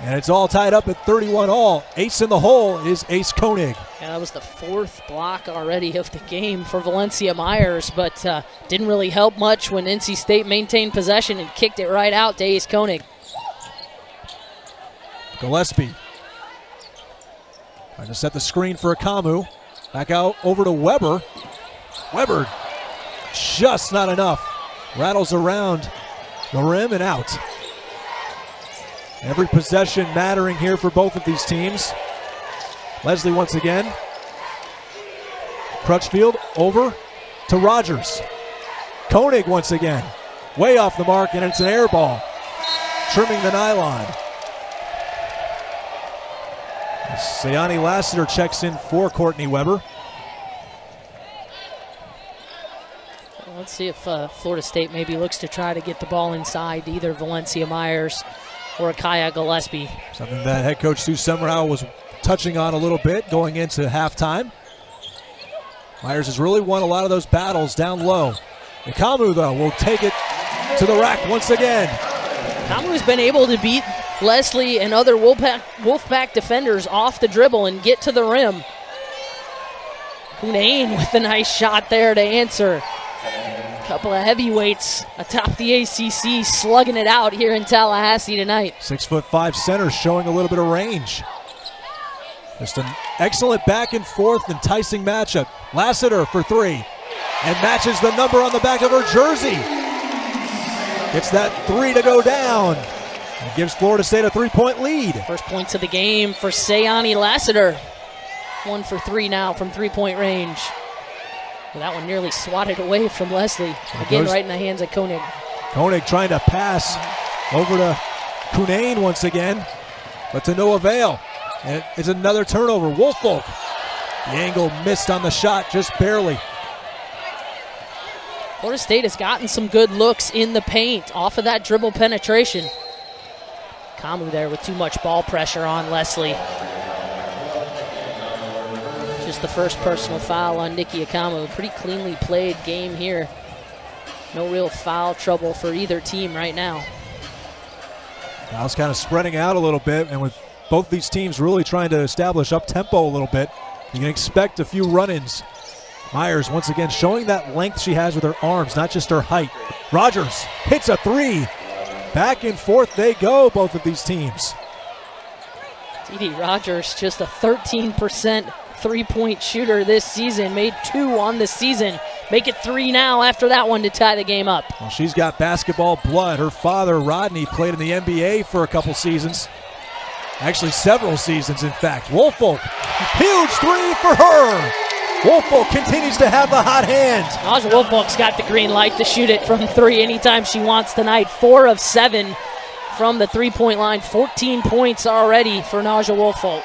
And it's all tied up at 31 all. Ace in the hole is Ace Koenig. Yeah, that was the fourth block already of the game for Valencia Myers, but didn't really help much when NC State maintained possession and kicked it right out to Ace Koenig. Gillespie trying to set the screen for Akamu. Back out over to Weber. Weber just not enough. Rattles around the rim and out. Every possession mattering here for both of these teams. Leslie once again. Crutchfield over to Rogers. Koenig once again. Way off the mark, and it's an air ball. Trimming the nylon. Sayani Lassiter checks in for Courtney Weber. Let's see if Florida State maybe looks to try to get the ball inside to either Valencia Myers or Kaya Gillespie. Something that head coach Sue Summerhow was touching on a little bit going into halftime. Myers has really won a lot of those battles down low. Akamu, though, will take it to the rack once again. Akamu has been able to beat Leslie and other Wolfpack defenders off the dribble and get to the rim. Cunnane with a nice shot there to answer. Couple of heavyweights atop the ACC slugging it out here in Tallahassee tonight. 6'5" center showing a little bit of range. Just an excellent back and forth enticing matchup. Lassiter for three and matches the number on the back of her jersey. Gets that three to go down and gives Florida State a 3-point lead. First points of the game for Sayani Lassiter. 1 for 3 now from 3-point range. Well, that one nearly swatted away from Leslie. Again, right in the hands of Koenig. Koenig trying to pass over to Cunnane once again, but to no avail. And it's another turnover. Woolfolk. The angle missed on the shot, just barely. Florida State has gotten some good looks in the paint off of that dribble penetration. Kamu there with too much ball pressure on Leslie. Just the first personal foul on Nikki Akamu. Pretty cleanly played game here. No real foul trouble for either team right now. Now it's kind of spreading out a little bit, and with both these teams really trying to establish up-tempo a little bit, you can expect a few run-ins. Myers once again showing that length she has with her arms, not just her height. Rogers hits a three. Back and forth they go, both of these teams. Dee Rogers, just a 13% three-point shooter this season. Made 2 on the season. Make it 3 now after that one to tie the game up. Well, she's got basketball blood. Her father, Rodney, played in the NBA for a couple seasons. Actually, several seasons, in fact. Woolfolk, huge three for her. Woolfolk continues to have the hot hand. Naja Woolfolk's got the green light to shoot it from 3 anytime she wants tonight. 4 of 7 from the three-point line. 14 points already for Naja Woolfolk.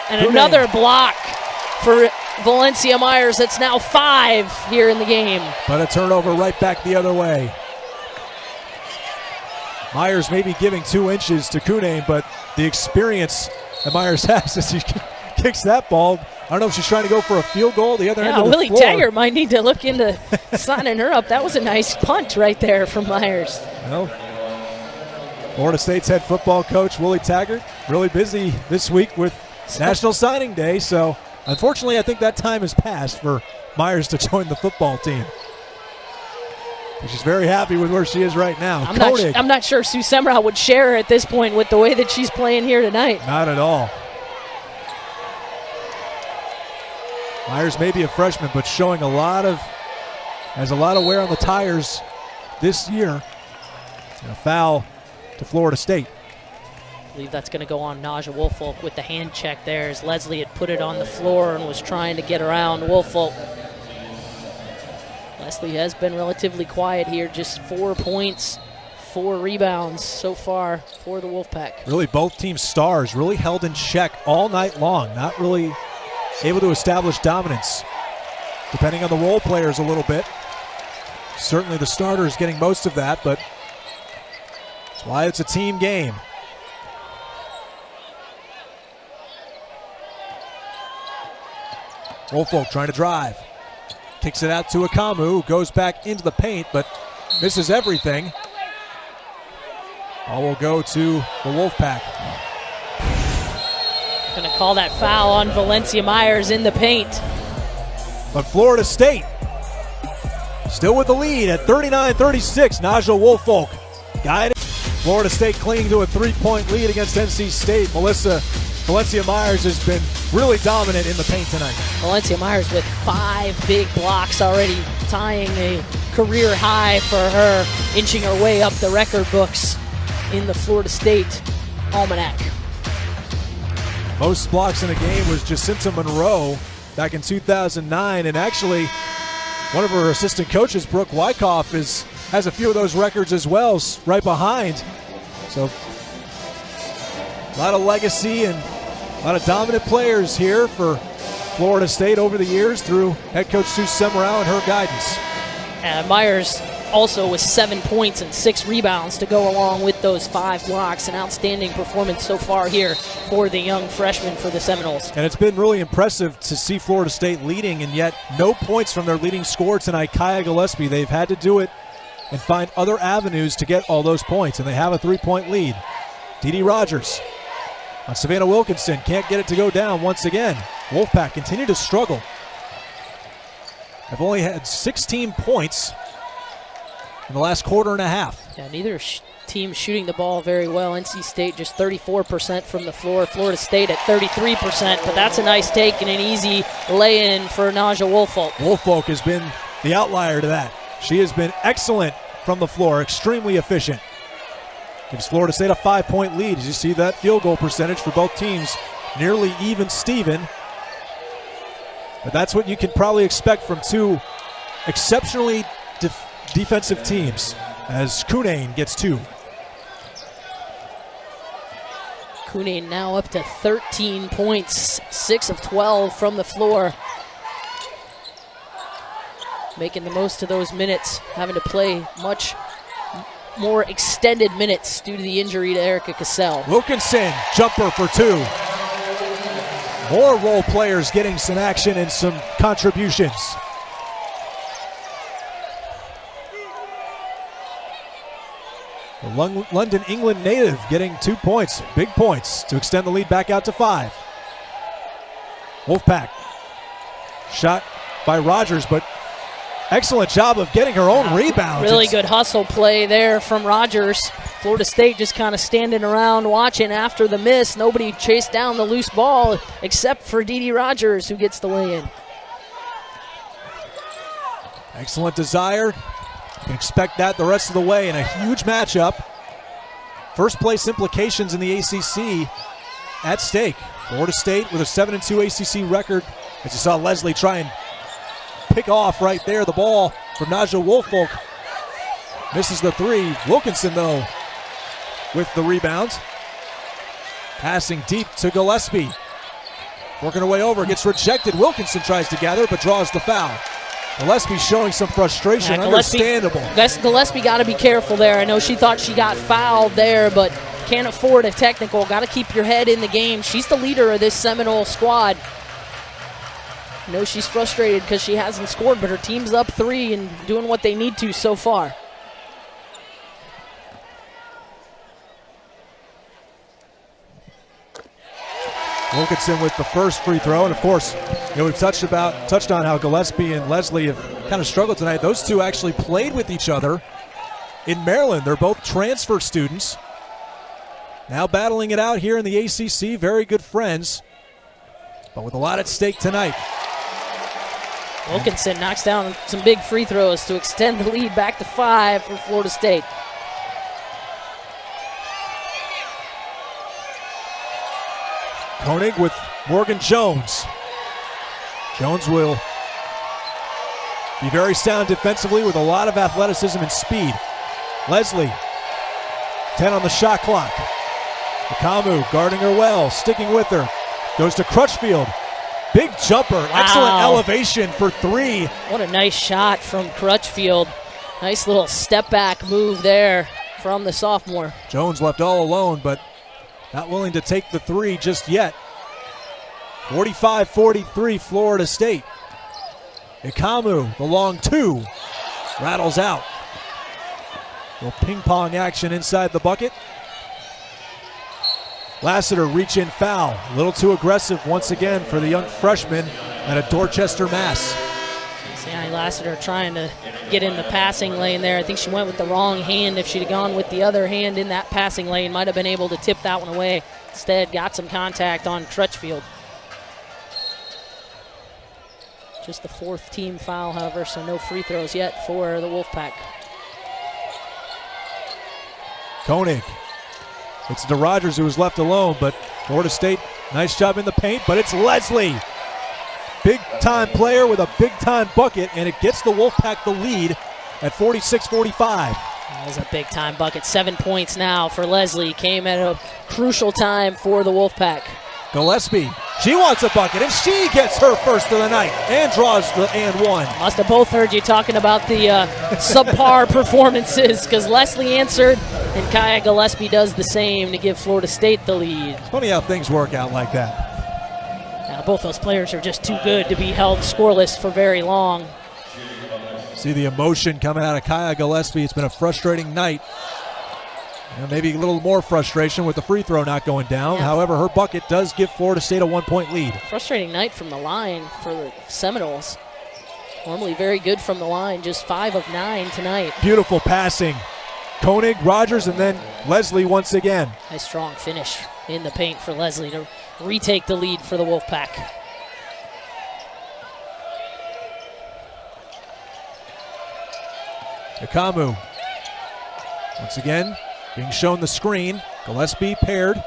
And another block for Valencia Myers. That's now 5 here in the game. But a turnover right back the other way. Myers maybe giving 2 inches to Cunane, but the experience that Myers has as he kicks that ball, I don't know if she's trying to go for a field goal the other end of the Willie floor. Taggart might need to look into signing her up. That was a nice punt right there from Myers. Well, Florida State's head football coach, Willie Taggart, really busy this week with National Signing Day, so unfortunately I think that time has passed for Myers to join the football team. She's very happy with where she is right now. I'm not sure Sue Semrau would share her at this point with the way that she's playing here tonight. Not at all. Myers may be a freshman, but showing has a lot of wear on the tires this year. And a foul to Florida State. I believe that's going to go on Naja Woolfolk with the hand check there as Leslie had put it on the floor and was trying to get around Woolfolk. Leslie has been relatively quiet here, just 4 points, 4 rebounds so far for the Wolfpack. Really both team stars really held in check all night long, not really able to establish dominance. Depending on the role players a little bit. Certainly the starters getting most of that, but that's why it's a team game. Woolfolk trying to drive. Kicks it out to Akamu, goes back into the paint, but misses everything. Ball will go to the Wolfpack. Going to call that foul on Valencia Myers in the paint. But Florida State still with the lead at 39-36. Naja Woolfolk guided. Florida State clinging to a 3-point lead against NC State. Valencia Myers has been really dominant in the paint tonight. Valencia Myers with 5 big blocks already, tying a career high for her, inching her way up the record books in the Florida State Almanac. Most blocks in a game was Jacinta Monroe back in 2009, and actually one of her assistant coaches, Brooke Wyckoff, has a few of those records as well, right behind. So a lot of legacy and a lot of dominant players here for Florida State over the years through head coach Sue Semrau and her guidance. Myers also with 7 points and 6 rebounds to go along with those 5 blocks. An outstanding performance so far here for the young freshman for the Seminoles. And it's been really impressive to see Florida State leading, and yet no points from their leading scorer tonight, Kaya Gillespie. They've had to do it and find other avenues to get all those points, and they have a 3-point lead. Dee Rogers on Savannah Wilkinson, can't get it to go down once again. Wolfpack continue to struggle. They've only had 16 points in the last quarter and a half. Yeah, neither team shooting the ball very well. NC State just 34% from the floor. Florida State at 33%, but that's a nice take and an easy lay-in for Naja Woolfolk. Woolfolk has been the outlier to that. She has been excellent from the floor, extremely efficient. Gives Florida State a 5-point lead. As you see that field goal percentage for both teams, nearly even Steven. But that's what you can probably expect from two exceptionally defensive teams, as Cunane gets 2. Cunane now up to 13 points, 6 of 12 from the floor. Making the most of those minutes, having to play much more extended minutes due to the injury to Erica Cassell. Wilkinson, jumper for 2. More role players getting some action and some contributions. The London, England native getting 2 points, big points, to extend the lead back out to 5. Wolfpack, shot by Rogers, but excellent job of getting her own rebound. Really good hustle play there from Rogers. Florida State just kind of standing around watching after the miss. Nobody chased down the loose ball except for Dee Rogers, who gets the lay-in. Excellent desire. You can expect that the rest of the way in a huge matchup. First place implications in the ACC at stake. Florida State with a 7-2 ACC record. As you saw Leslie try and pick off right there the ball from Naja Woolfolk. Misses the 3. Wilkinson, though, with the rebound. Passing deep to Gillespie. Working her way over, gets rejected. Wilkinson tries to gather, but draws the foul. Gillespie showing some frustration, understandable. Gillespie got to be careful there. I know she thought she got fouled there, but can't afford a technical. Got to keep your head in the game. She's the leader of this Seminole squad. I know she's frustrated because she hasn't scored, but her team's up 3 and doing what they need to so far. Wilkinson with the first free throw, and of course, we've touched on how Gillespie and Leslie have kind of struggled tonight. Those two actually played with each other in Maryland. They're both transfer students. Now battling it out here in the ACC, very good friends, but with a lot at stake tonight. Wilkinson knocks down some big free throws to extend the lead back to 5 for Florida State. Koenig with Morgan Jones. Jones will be very sound defensively with a lot of athleticism and speed. Leslie, 10 on the shot clock. Akamu guarding her well, sticking with her. Goes to Crutchfield. Big jumper, excellent elevation for 3. What a nice shot from Crutchfield. Nice little step back move there from the sophomore. Jones left all alone, but not willing to take the 3 just yet. 45-43 Florida State. Akamu, the long 2, rattles out. Little ping pong action inside the bucket. Lassiter reach in foul. A little too aggressive once again for the young freshman out of Dorchester, Mass. Siani Lassiter trying to get in the passing lane there. I think she went with the wrong hand. If she'd have gone with the other hand in that passing lane, might have been able to tip that one away. Instead, got some contact on Crutchfield. Just the 4th team foul, however, so no free throws yet for the Wolfpack. Koenig. It's DeRogers who was left alone, but Florida State, nice job in the paint, but it's Leslie. Big-time player with a big-time bucket, and it gets the Wolfpack the lead at 46-45. That was a big-time bucket. 7 points now for Leslie. Came at a crucial time for the Wolfpack. Gillespie, she wants a bucket, and she gets her first of the night and draws the and 1. Must have both heard you talking about the subpar performances, because Leslie answered, and Kaya Gillespie does the same to give Florida State the lead. It's funny how things work out like that. Now, both those players are just too good to be held scoreless for very long. See the emotion coming out of Kaya Gillespie. It's been a frustrating night. And maybe a little more frustration with the free throw not going down. Yeah. However, her bucket does give Florida State a 1-point lead. Frustrating night from the line for the Seminoles. Normally very good from the line, just 5 of 9 tonight. Beautiful passing. Koenig, Rogers, and then Leslie once again. Nice strong finish in the paint for Leslie to retake the lead for the Wolfpack. Akamu. Once again, being shown the screen. Gillespie paired.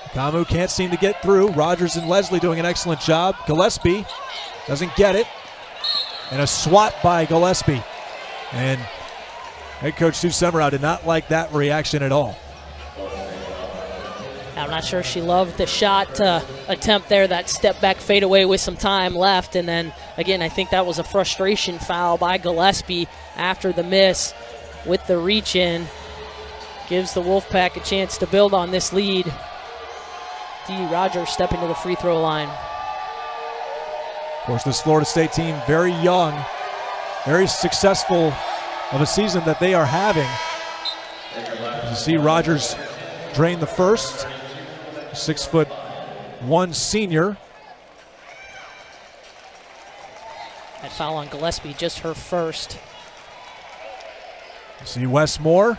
Akamu can't seem to get through. Rogers and Leslie doing an excellent job. Gillespie doesn't get it. And a swat by Gillespie. And head coach Sue Semrau did not like that reaction at all. I'm not sure she loved the shot attempt there, that step back fadeaway with some time left. And then, again, I think that was a frustration foul by Gillespie after the miss with the reach in. Gives the Wolfpack a chance to build on this lead. Dee Rogers stepping to the free throw line. Of course, this Florida State team, very young, very successful of a season that they are having. You see Rogers drain the first. 6'1" senior. That foul on Gillespie, just her first. You see Wes Moore,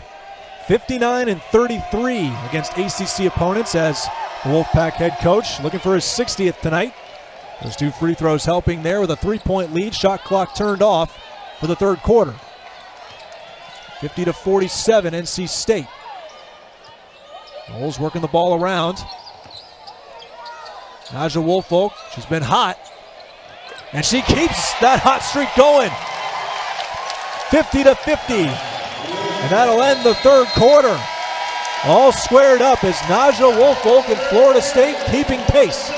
59-33 against ACC opponents as the Wolfpack head coach, looking for his 60th tonight. Those 2 free throws helping there with a 3-point lead. Shot clock turned off for the third quarter. 50-47 NC State. Knowles working the ball around. Naja Woolfolk, she's been hot. And she keeps that hot streak going. 50-50. And that'll end the third quarter. all squared up as Naja Woolfolk and Florida State keeping pace.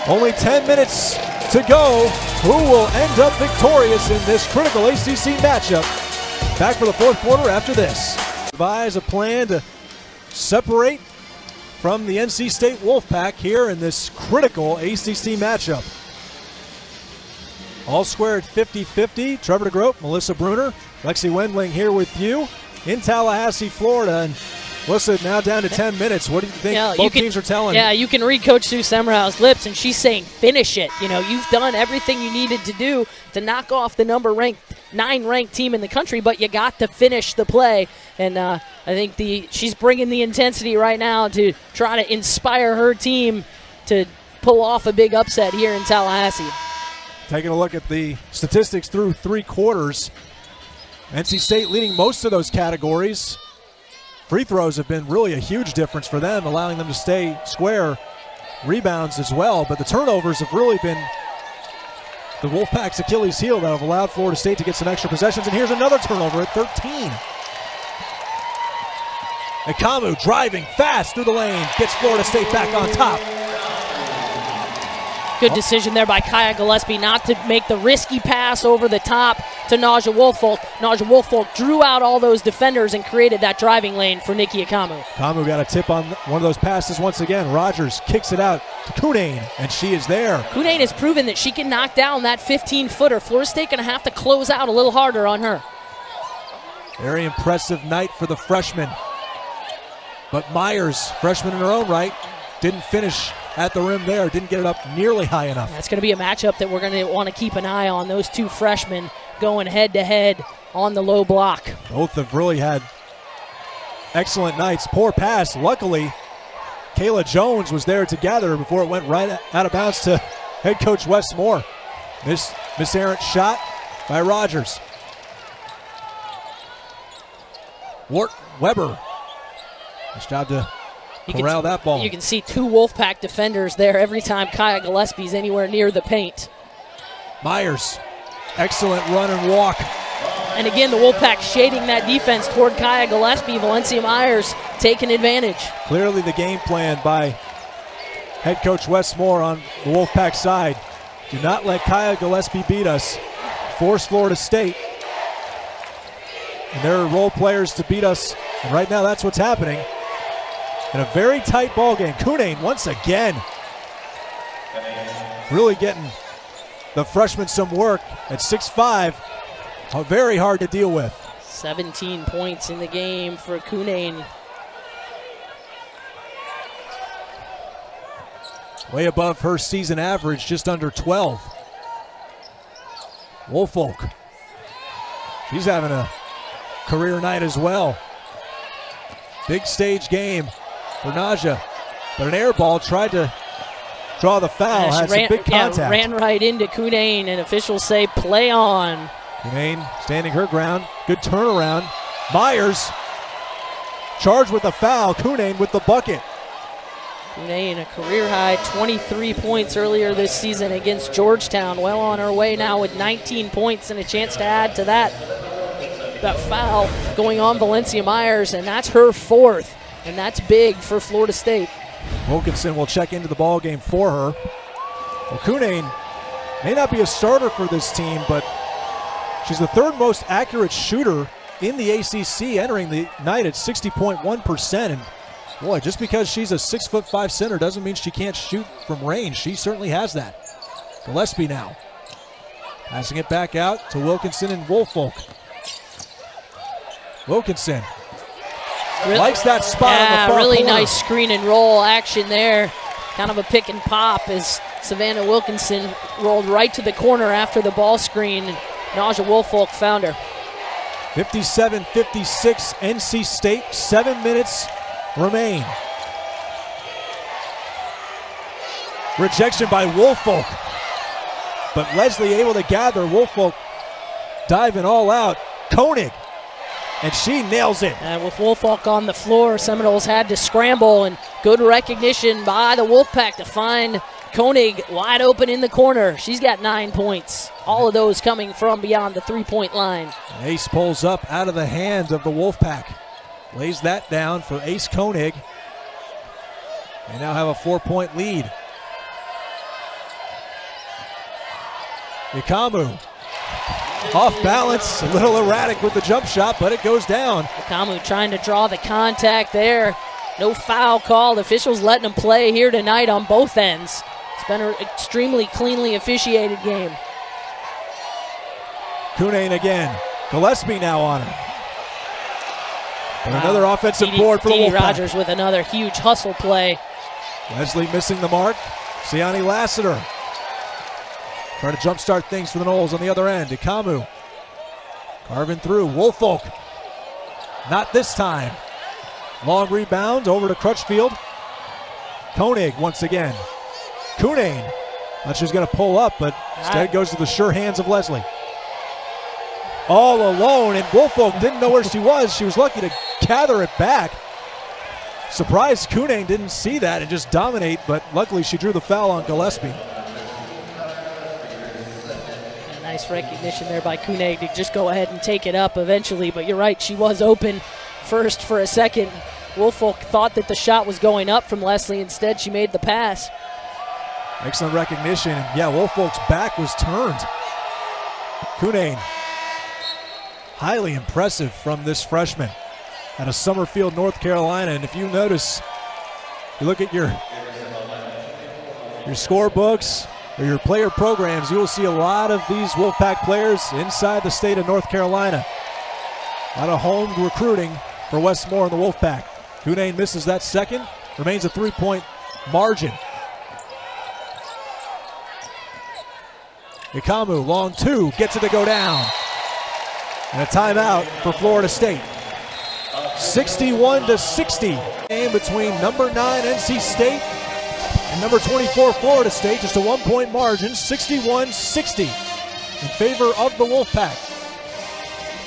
Only 10 minutes to go. Who will end up victorious in this critical ACC matchup? Back for the fourth quarter after this. Devise a plan to separate from the NC State Wolfpack here in this critical ACC matchup. All squared 50-50. Trevor DeGroat, Melissa Bruner, Lexi Wendling here with you in Tallahassee, Florida. And Melissa, now down to 10 minutes. What do you think both teams are telling you? Yeah, you can read Coach Sue Semrau's lips, and she's saying finish it. You know, you've done everything you needed to do to knock off the number 9 ranked team in the country, but you got to finish the play. And I think she's bringing the intensity right now to try to inspire her team to pull off a big upset here in Tallahassee. Taking a look at the statistics through 3 quarters. NC State leading most of those categories. Free throws have been really a huge difference for them, allowing them to stay square. Rebounds as well, but the turnovers have really been the Wolfpack's Achilles heel that have allowed Florida State to get some extra possessions. And here's another turnover at 13. Ikamu driving fast through the lane, gets Florida State back on top. Good decision there by Kaya Gillespie not to make the risky pass over the top to Naja Woolfolk. Naja Woolfolk drew out all those defenders and created that driving lane for Nikki Ikamu. Ikamu got a tip on one of those passes once again. Rogers kicks it out to Cunane, and she is there. Cunane has proven that she can knock down that 15-footer. Florida State going to have to close out a little harder on her. Very impressive night for the freshman. But Myers, freshman in her own right, didn't finish at the rim there, didn't get it up nearly high enough. That's going to be a matchup that we're going to want to keep an eye on. Those two freshmen going head-to-head on the low block. Both have really had excellent nights. Poor pass. Luckily, Kayla Jones was there to gather before it went right out of bounds to head coach Wes Moore. Miss-errant shot by Rogers. Weber. Nice job to corral that ball. You can see 2 Wolfpack defenders there every time Kaya Gillespie's anywhere near the paint. Myers, excellent run and walk. And again, the Wolfpack shading that defense toward Kaya Gillespie. Valencia Myers taking advantage. Clearly the game plan by head coach Wes Moore on the Wolfpack side. Do not let Kaya Gillespie beat us. Force Florida State. And there are role players to beat us. And right now that's what's happening. In a very tight ball game. Cunane once again really getting the freshman some work at 6'5". Very hard to deal with. 17 points in the game for Cunane. Way above her season average, just under 12. Woolfolk. She's having a career night as well. Big stage game for Naja, but an air ball tried to draw the foul, had some big contact. Ran right into Cunane, and officials say play on. Cunane standing her ground, good turnaround. Myers charged with the foul, Cunane with the bucket. Cunane, a career-high 23 points earlier this season against Georgetown. Well on her way now with 19 points and a chance to add to that foul going on Valencia Myers, and that's her 4th. And that's big for Florida State. Wilkinson will check into the ball game for her. Well, Cunane may not be a starter for this team, but she's the 3rd most accurate shooter in the ACC, entering the night at 60.1%. And boy, just because she's a 6'5" center doesn't mean she can't shoot from range. She certainly has that. Gillespie now passing it back out to Wilkinson and Woolfolk. Wilkinson likes that spot on the far really corner. Nice screen and roll action there. Kind of a pick and pop as Savannah Wilkinson rolled right to the corner after the ball screen. Naja Woolfolk found her. 57-56 NC State. 7 minutes remain. Rejection by Woolfolk. But Leslie able to gather. Woolfolk diving all out. Koenig. And she nails it. And with Woolfolk on the floor, Seminoles had to scramble, and good recognition by the Wolfpack to find Koenig wide open in the corner. She's got 9 points. All of those coming from beyond the 3-point line. Ace pulls up out of the hand of the Wolfpack. lays that down for Ace Koenig. They now have a 4-point lead. Ikamu off balance, a little erratic with the jump shot, but it goes down. Ikamu trying to draw the contact there. No foul called. Officials letting them play here tonight on both ends. It's been an extremely cleanly officiated game. Kunane again. Gillespie now on her. And another offensive board for the Dee Wolfpack. Rogers with another huge hustle play. Leslie missing the mark. Siani Lassiter trying to jumpstart things for the Noles on the other end. Ikamu carving through. Woolfolk not this time. Long rebound over to Crutchfield. Koenig once again. Kunane. Thought she was going to pull up, but instead goes to the sure hands of Leslie. All alone, and Woolfolk didn't know where she was. She was lucky to gather it back. Surprised Kunane didn't see that and just dominate, but luckily she drew the foul on Gillespie. Nice recognition there by Koenig to just go ahead and take it up eventually, but you're right, she was open first for a second. Woolfolk thought that the shot was going up from Leslie. Instead, she made the pass. Excellent recognition. Yeah, Woolfolk's back was turned. Kunane, highly impressive from this freshman out of Summerfield, North Carolina. And if you notice, you look at your scorebooks or your player programs, you will see a lot of these Wolfpack players inside the state of North Carolina. A lot of home recruiting for Westmore and the Wolfpack. Kunane misses that second. Remains a 3-point margin. Ikamu, long two, gets it to go down. And a timeout for Florida State. 61-60. Game between number 9 NC State and number 24 Florida State. Just a 1-point margin, 61-60 in favor of the Wolfpack.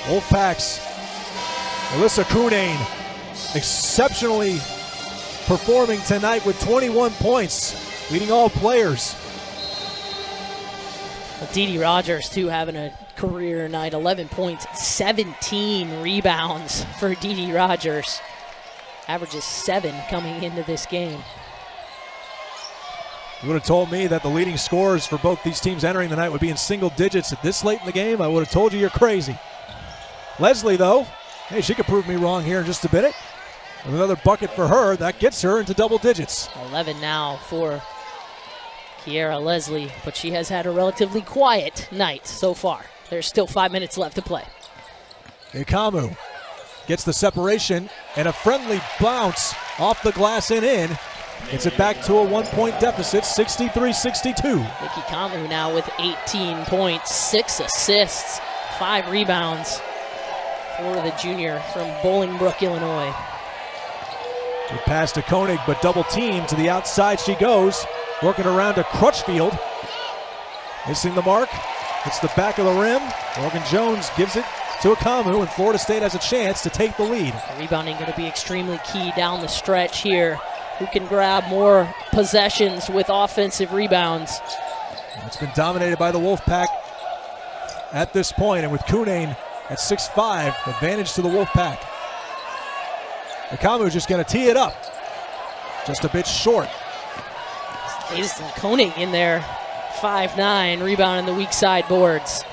Wolfpack's Alyssa Kunane exceptionally performing tonight with 21 points, leading all players. Dee Rogers, too, having a career night. 11 points, 17 rebounds for Dee Rogers. Averages 7 coming into this game. You would have told me that the leading scorers for both these teams entering the night would be in single digits at this late in the game. I would have told you you're crazy. Leslie, though, hey, she could prove me wrong here in just a minute. With another bucket for her, that gets her into double digits. 11 now for Kiera Leslie, but she has had a relatively quiet night so far. There's still 5 minutes left to play. Ikamu gets the separation and a friendly bounce off the glass and in. Gets it back to a 1-point deficit, 63-62. Nikki Kamu now with 18 points, 6 assists, 5 rebounds for the junior from Bolingbrook, Illinois. Good pass to Koenig, but double team to the outside she goes. Working around to Crutchfield. Missing the mark. Hits the back of the rim. Morgan Jones gives it to Ikamu, and Florida State has a chance to take the lead. Rebounding going to be extremely key down the stretch here. Who can grab more possessions with offensive rebounds? It's been dominated by the Wolfpack at this point, and with Kunane at 6'5", advantage to the Wolfpack. Ikamu just going to tee it up. Just a bit short. Jason Koenig in there, 5'9", rebounding the weak side boards.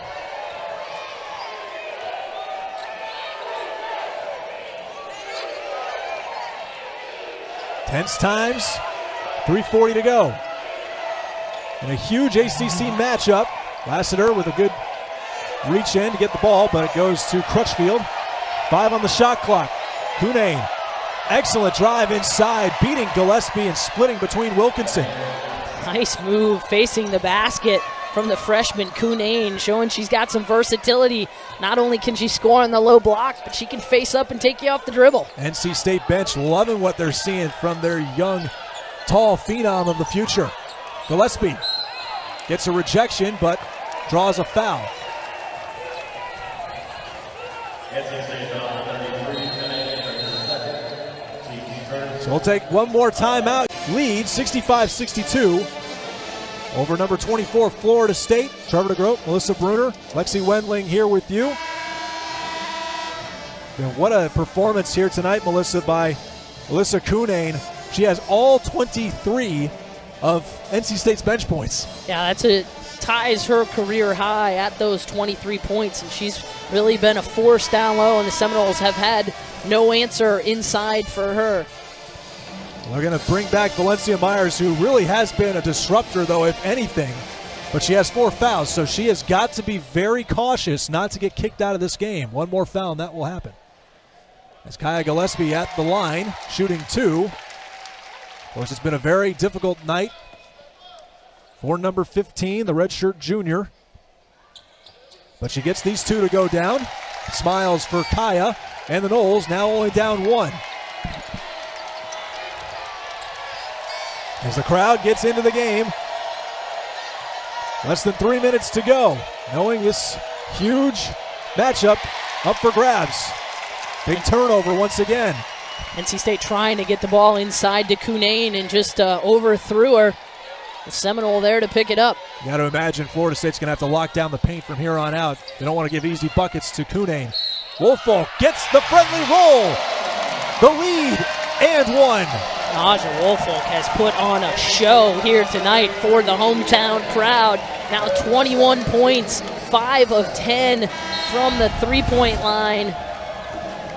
Tense times, 3:40 to go. And a huge ACC matchup. Lassiter with a good reach in to get the ball, but it goes to Crutchfield. 5 on the shot clock. Kunane, excellent drive inside, beating Gillespie and splitting between Wilkinson. Nice move facing the basket from the freshman Kunane, showing she's got some versatility. Not only can she score on the low block, but she can face up and take you off the dribble. NC State bench loving what they're seeing from their young, tall phenom of the future. Gillespie gets a rejection, but draws a foul. So we'll take one more timeout. Lead 65-62 over number 24 Florida State. Trevor DeGroat, Melissa Bruner, Lexi Wendling here with you. And what a performance here tonight, Melissa, by Alyssa Cunane. She has all 23 of NC State's bench points. Yeah, ties her career high at those 23 points, and she's really been a force down low, and the Seminoles have had no answer inside for her. They're going to bring back Valencia Myers, who really has been a disruptor, though, if anything. But she has 4 fouls, so she has got to be very cautious not to get kicked out of this game. One more foul, and that will happen. As Kaya Gillespie at the line, shooting 2. Of course, it's been a very difficult night for number 15, the redshirt junior. But she gets these 2 to go down. Smiles for Kaya, and the Noles now only down 1. As the crowd gets into the game, less than 3 minutes to go, knowing this huge matchup up for grabs. Big turnover once again. NC State trying to get the ball inside to Cunane and just overthrew her. The Seminole there to pick it up. You got to imagine Florida State's going to have to lock down the paint from here on out. They don't want to give easy buckets to Cunane. Woolfolk gets the friendly roll. The lead and 1. Naja Woolfolk has put on a show here tonight for the hometown crowd. Now 21 points, 5 of 10 from the three-point line.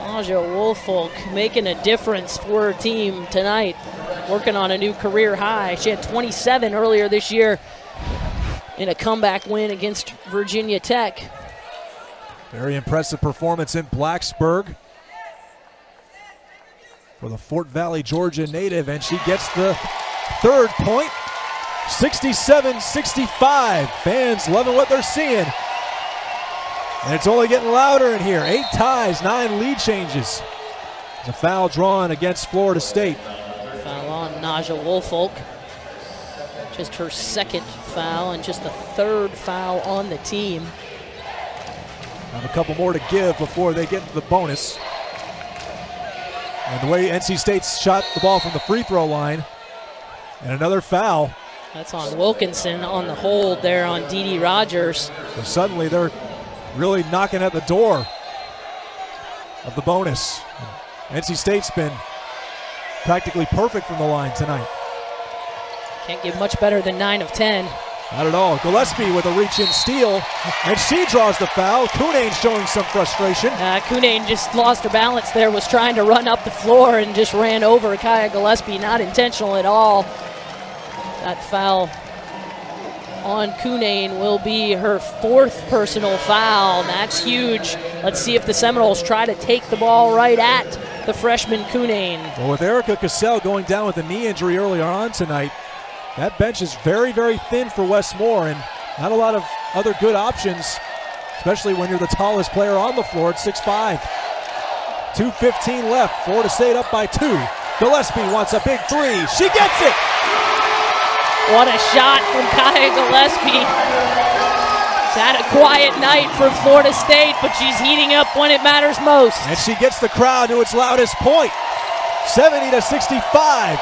Naja Woolfolk making a difference for her team tonight, working on a new career high. She had 27 earlier this year in a comeback win against Virginia Tech. Very impressive performance in Blacksburg for the Fort Valley, Georgia native, and she gets the 3rd point. 67-65. Fans loving what they're seeing. And it's only getting louder in here. 8 ties, 9 lead changes. There's a foul drawn against Florida State. Foul on Naja Woolfolk. Just her 2nd foul and just the 3rd foul on the team. Have a couple more to give before they get to the bonus. And the way NC State's shot the ball from the free throw line. And another foul. That's on Wilkinson on the hold there on Dee Rogers. So suddenly they're really knocking at the door of the bonus. NC State's been practically perfect from the line tonight. Can't get much better than 9 of 10. Not at all. Gillespie with a reach-in steal, and she draws the foul. Cunane showing some frustration. Cunane just lost her balance there, was trying to run up the floor and just ran over Kaya Gillespie. Not intentional at all. That foul on Cunane will be her 4th personal foul. That's huge. Let's see if the Seminoles try to take the ball right at the freshman Cunane. Well, with Erica Cassell going down with a knee injury earlier on tonight, that bench is very, very thin for Westmore, and not a lot of other good options, especially when you're the tallest player on the floor at 6'5". 2:15 left. Florida State up by 2. Gillespie wants a big 3. She gets it! What a shot from Kaya Gillespie. She's had a quiet night for Florida State, but she's heating up when it matters most. And she gets the crowd to its loudest point. 70-65.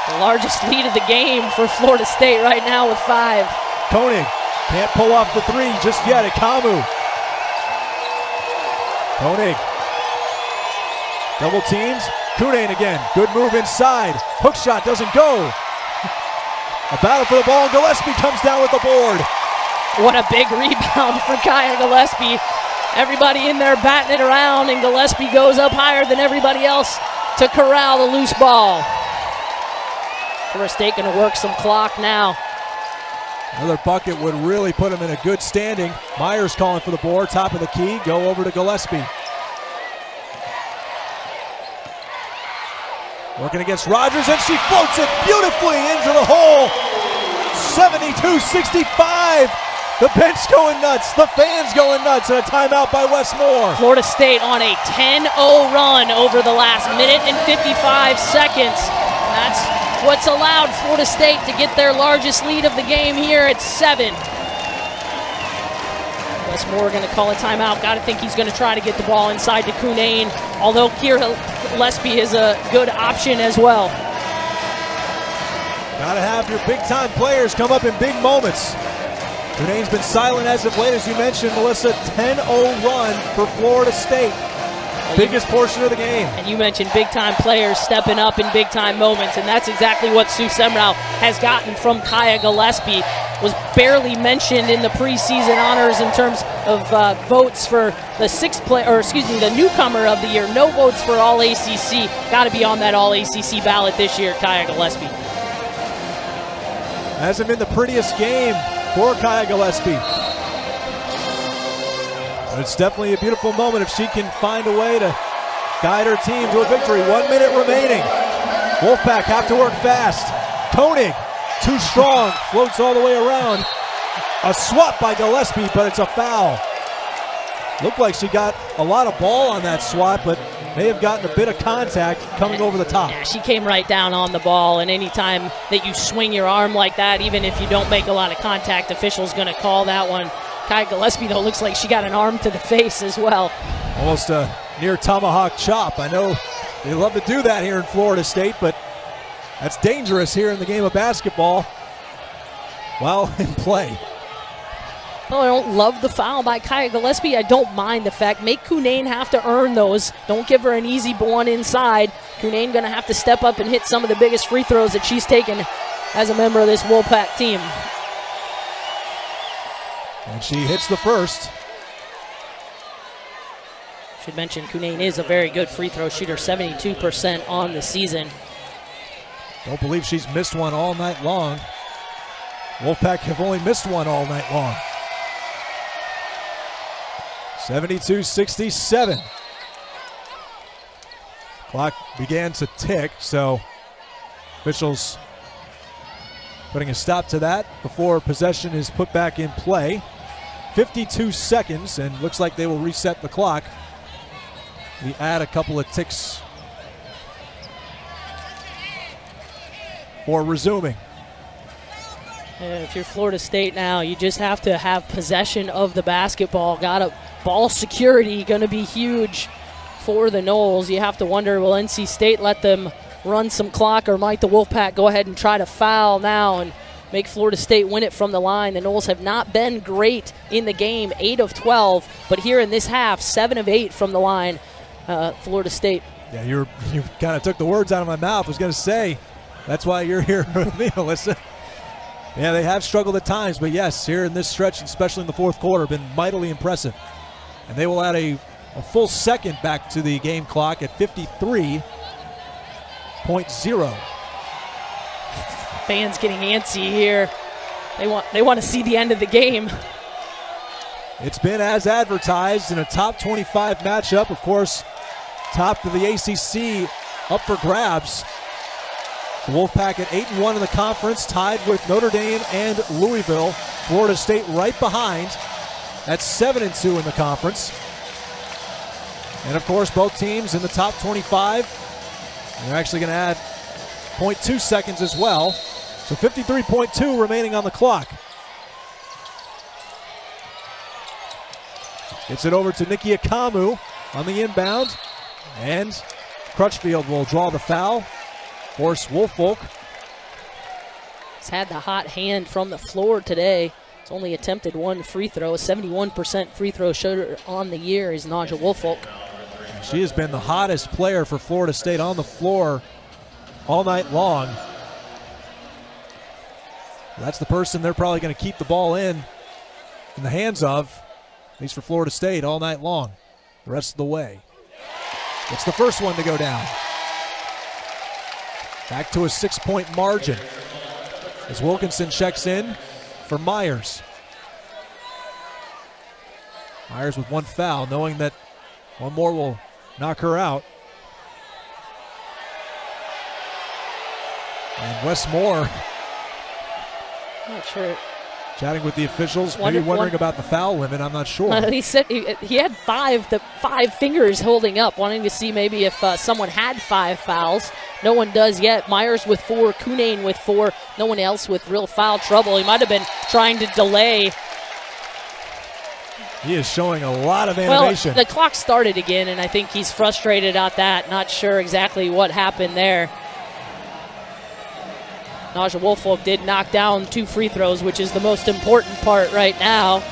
The largest lead of the game for Florida State right now with 5. Koenig can't pull off the 3 just yet at Kamu. Koenig. Double teams. Cunane again. Good move inside. Hook shot doesn't go. A battle for the ball, and Gillespie comes down with the board. What a big rebound for Kaya Gillespie. Everybody in there batting it around, and Gillespie goes up higher than everybody else to corral the loose ball. Florida State going to work some clock now. Another bucket would really put him in a good standing. Myers calling for the board, top of the key, go over to Gillespie. Working against Rogers, and she floats it beautifully into the hole. 72-65. The bench going nuts, the fans going nuts, and a timeout by Westmore. Florida State on a 10-0 run over the last minute and 55 seconds. That's what's allowed Florida State to get their largest lead of the game here at 7. Westmore going to call a timeout. Got to think he's going to try to get the ball inside to Cunane, although Kira Gillespie is a good option as well. Got to have your big-time players come up in big moments. Cunane's been silent as of late, as you mentioned, Melissa. 10-0 run for Florida State. Biggest portion of the game. And you mentioned big-time players stepping up in big-time moments, and that's exactly what Sue Semrau has gotten from Kaya Gillespie. Was barely mentioned in the preseason honors in terms of votes for the newcomer of the year. No votes for All-ACC. Got to be on that All-ACC ballot this year, Kaya Gillespie. Hasn't been the prettiest game for Kaya Gillespie. But it's definitely a beautiful moment if she can find a way to guide her team to a victory. 1 minute remaining. Wolfpack have to work fast. Koenig, too strong, floats all the way around. A swat by Gillespie, but it's a foul. Looked like she got a lot of ball on that swat, but may have gotten a bit of contact coming over the top. Yeah, she came right down on the ball, and anytime that you swing your arm like that, even if you don't make a lot of contact, official's going to call that one. Kaya Gillespie, though, looks like she got an arm to the face as well. Almost a near tomahawk chop. I know they love to do that here in Florida State, but that's dangerous here in the game of basketball while in play. Oh, I don't love the foul by Kaya Gillespie. I don't mind the fact. Make Cunane have to earn those. Don't give her an easy one inside. Cunane going to have to step up and hit some of the biggest free throws that she's taken as a member of this Wolfpack team. And she hits the first. Should mention Cunane is a very good free throw shooter, 72% on the season. Don't believe she's missed one all night long. Wolfpack have only missed one all night long. 72-67. Clock began to tick, so officials putting a stop to that before possession is put back in play. 52 seconds, and looks like they will reset the clock. We add a couple of ticks for resuming. If you're Florida State now, you just have to have possession of the basketball. Got a ball security, going to be huge for the Noles. You have to wonder, will NC State let them run some clock, or might the Wolfpack go ahead and try to foul now and make Florida State win it from the line? The Noles have not been great in the game, 8 of 12, but here in this half, 7 of 8 from the line, Florida State. Yeah, you kind of took the words out of my mouth. I was going to say, that's why you're here with me, Melissa. Yeah, they have struggled at times, but yes, here in this stretch, especially in the fourth quarter, been mightily impressive. And they will add a full second back to the game clock at 53.0. Fans getting antsy here. They want to see the end of the game. It's been as advertised in a top 25 matchup. Of course, top of the ACC up for grabs. The Wolfpack at 8-1 in the conference, tied with Notre Dame and Louisville. Florida State right behind at 7-2 in the conference. And of course, both teams in the top 25. They're actually going to add 0.2 seconds as well. So 53.2 remaining on the clock. Gets it over to Nikki Akamu on the inbound. And Crutchfield will draw the foul. Force Woolfolk. He's had the hot hand from the floor today. He's only attempted one free throw. A 71% free throw shooter on the year is Naja Woolfolk. She has been the hottest player for Florida State on the floor all night long. That's the person they're probably going to keep the ball in the hands of, at least for Florida State, all night long, the rest of the way. It's the first one to go down. Back to a 6-point margin as Wilkinson checks in for Myers. Myers with one foul, knowing that one more will knock her out. And Wes Moore, Not sure. chatting with the officials, maybe wondering about the foul limit. I'm not sure. He said he had five fingers holding up, wanting to see maybe if someone had 5 fouls. No one does yet. Myers with 4, Cunane with 4. No one else with real foul trouble. He might have been trying to delay. He is showing a lot of animation. Well, the clock started again, and I think he's frustrated at that. Not sure exactly what happened there. Naja Woolfolk did knock down 2 free throws, which is the most important part right now.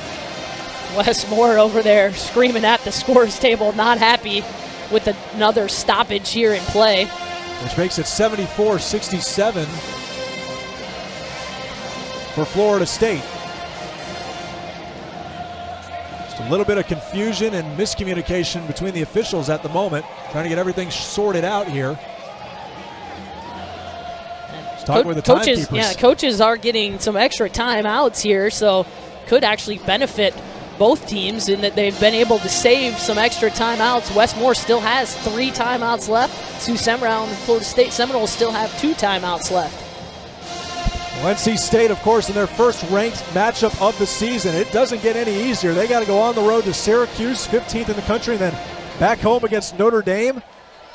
Wes Moore over there screaming at the scores table, not happy with another stoppage here in play. Which makes it 74-67 for Florida State. Just a little bit of confusion and miscommunication between the officials at the moment, trying to get everything sorted out here. With the coaches, timekeepers. coaches are getting some extra timeouts here, so could actually benefit both teams in that they've been able to save some extra timeouts. Wes Moore still has 3 timeouts left. Sioux Semrau and Florida State Seminoles still have 2 timeouts left. Well, NC State, of course, in their first ranked matchup of the season. It doesn't get any easier. They got to go on the road to Syracuse, 15th in the country, and then back home against Notre Dame.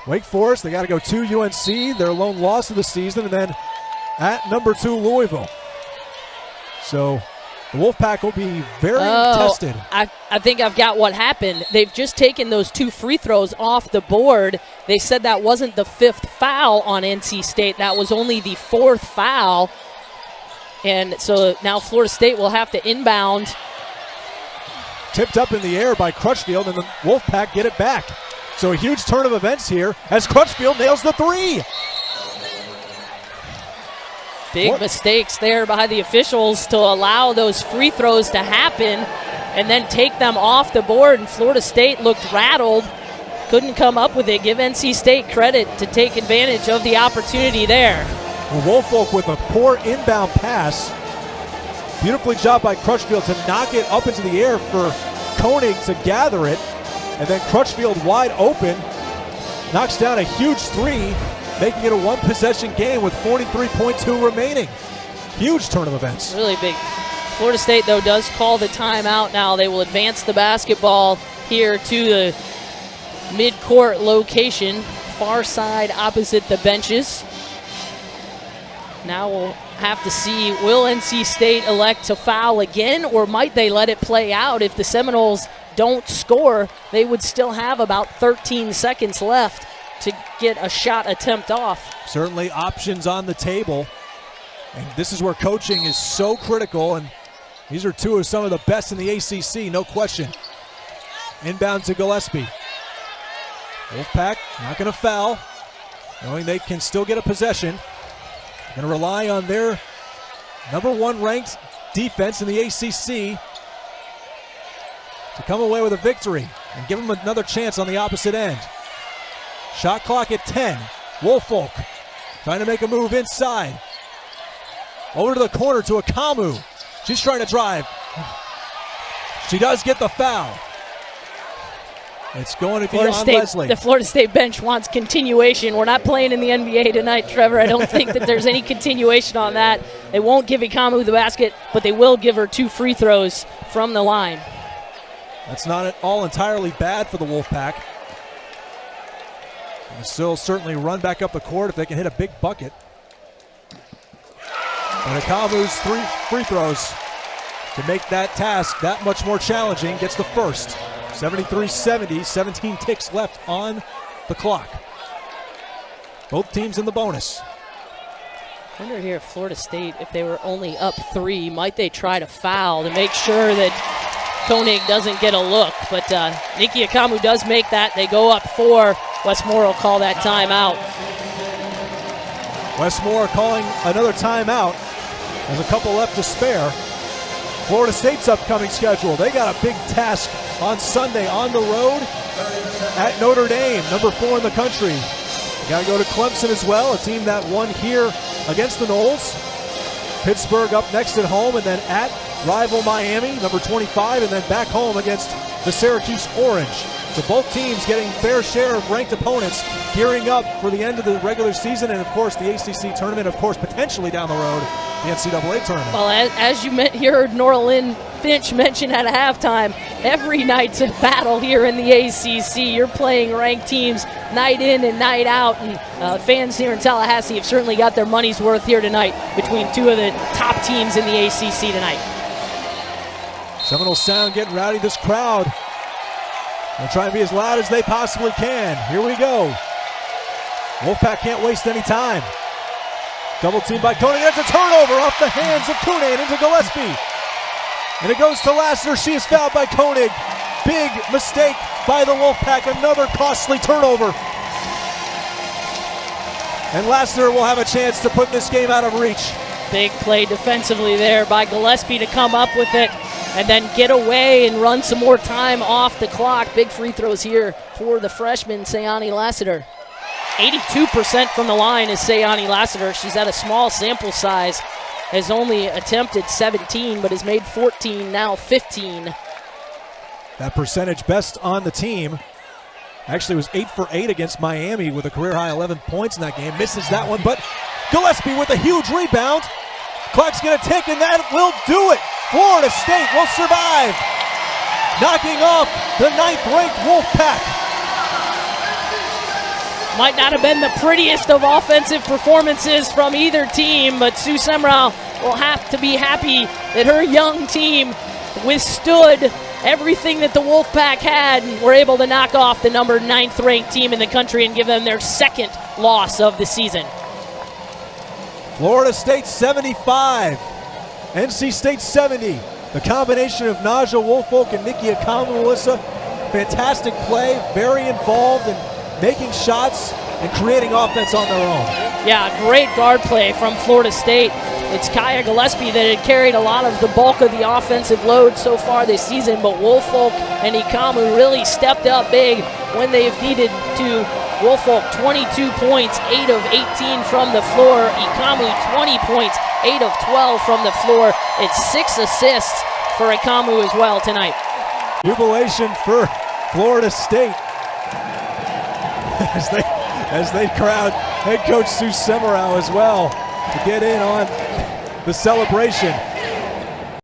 Wake Forest, they got to go to UNC, their lone loss of the season, and then at number 2 Louisville. So the Wolfpack will be very tested. I think I've got what happened. They've just taken those 2 free throws off the board. They said that wasn't the 5th foul on NC State. That was only the 4th foul. And so now Florida State will have to inbound. Tipped up in the air by Crutchfield, and the Wolfpack get it back. So a huge turn of events here as Crutchfield nails the 3. Big mistakes there by the officials to allow those free throws to happen and then take them off the board. And Florida State looked rattled, couldn't come up with it. Give NC State credit to take advantage of the opportunity there. Well, Woolfolk with a poor inbound pass. Beautifully job by Crutchfield to knock it up into the air for Koenig to gather it. And then Crutchfield wide open, knocks down a huge 3, making it a 1-possession game with 43.2 remaining. Huge turn of events. Really big. Florida State, though, does call the timeout now. They will advance the basketball here to the mid-court location, far side opposite the benches. Now we'll have to see, will NC State elect to foul again, or might they let it play out? If the Seminoles don't score, they would still have about 13 seconds left to get a shot attempt off. Certainly options on the table. And this is where coaching is so critical, and these are 2 of some of the best in the ACC, no question. Inbound to Gillespie. Wolfpack not going to foul, knowing they can still get a possession. Going to rely on their number 1 ranked defense in the ACC to come away with a victory and give them another chance on the opposite end. Shot clock at 10. Woolfolk trying to make a move inside. Over to the corner to Akamu. She's trying to drive. She does get the foul. It's going to be on Leslie. The Florida State bench wants continuation. We're not playing in the NBA tonight, Trevor. I don't think that there's any continuation on that. They won't give Akamu the basket, but they will give her 2 free throws from the line. That's not at all entirely bad for the Wolfpack. They'll still certainly run back up the court if they can hit a big bucket. And Akamu's 3 free throws to make that task that much more challenging. Gets the first. 73-70, 17 ticks left on the clock. Both teams in the bonus. I wonder here if Florida State, if they were only up 3, might they try to foul to make sure that Koenig doesn't get a look? But Nikki Akamu does make that. They go up 4. Wes Moore will call that timeout. Wes Moore calling another timeout. There's a couple left to spare. Florida State's upcoming schedule. They got a big task on Sunday on the road at Notre Dame, number 4 in the country. Got to go to Clemson as well, a team that won here against the Noles. Pittsburgh up next at home, and then at rival Miami, number 25, and then back home against the Syracuse Orange. So both teams getting fair share of ranked opponents, gearing up for the end of the regular season, and of course the ACC tournament, of course potentially down the road, the NCAA tournament. Well, as you heard Nora Lynn Finch mention at halftime, every night's a battle here in the ACC. You're playing ranked teams night in and night out, and fans here in Tallahassee have certainly got their money's worth here tonight between 2 of the top teams in the ACC tonight. Seminole sound getting rowdy. This crowd will try and be as loud as they possibly can. Here we go. Wolfpack can't waste any time. Double team by Koenig. That's a turnover off the hands of Kunin into Gillespie. And it goes to Lassiter. She is fouled by Koenig. Big mistake by the Wolfpack. Another costly turnover. And Lassiter will have a chance to put this game out of reach. Big play defensively there by Gillespie to come up with it and then get away and run some more time off the clock. Big free throws here for the freshman, Sayani Lassiter. 82% from the line is Sayani Lassiter. She's at a small sample size, has only attempted 17, but has made 14, now 15. That percentage best on the team. Actually was 8 for 8 against Miami with a career-high 11 points in that game. Misses that one, but Gillespie with a huge rebound. Clock's going to tick, and that will do it. Florida State will survive, knocking off the 9th-ranked Wolfpack. Might not have been the prettiest of offensive performances from either team, but Sue Semrau will have to be happy that her young team withstood everything that the Wolfpack had and were able to knock off the number 9th ranked team in the country and give them their second loss of the season. Florida State 75, NC State 70. The combination of Naja Woolfolk and Nikki Akamu, Melissa, fantastic play, very involved in making shots and creating offense on their own. Yeah, great guard play from Florida State. It's Kaya Gillespie that had carried a lot of the bulk of the offensive load so far this season, but Woolfolk and Ikamu really stepped up big when they've needed to. Woolfolk 22 points, 8 of 18 from the floor. Ikamu 20 points, 8 of 12 from the floor. It's 6 assists for Ikamu as well tonight. Jubilation for Florida State as they crowd head coach Sue Semrau as well to get in on the celebration.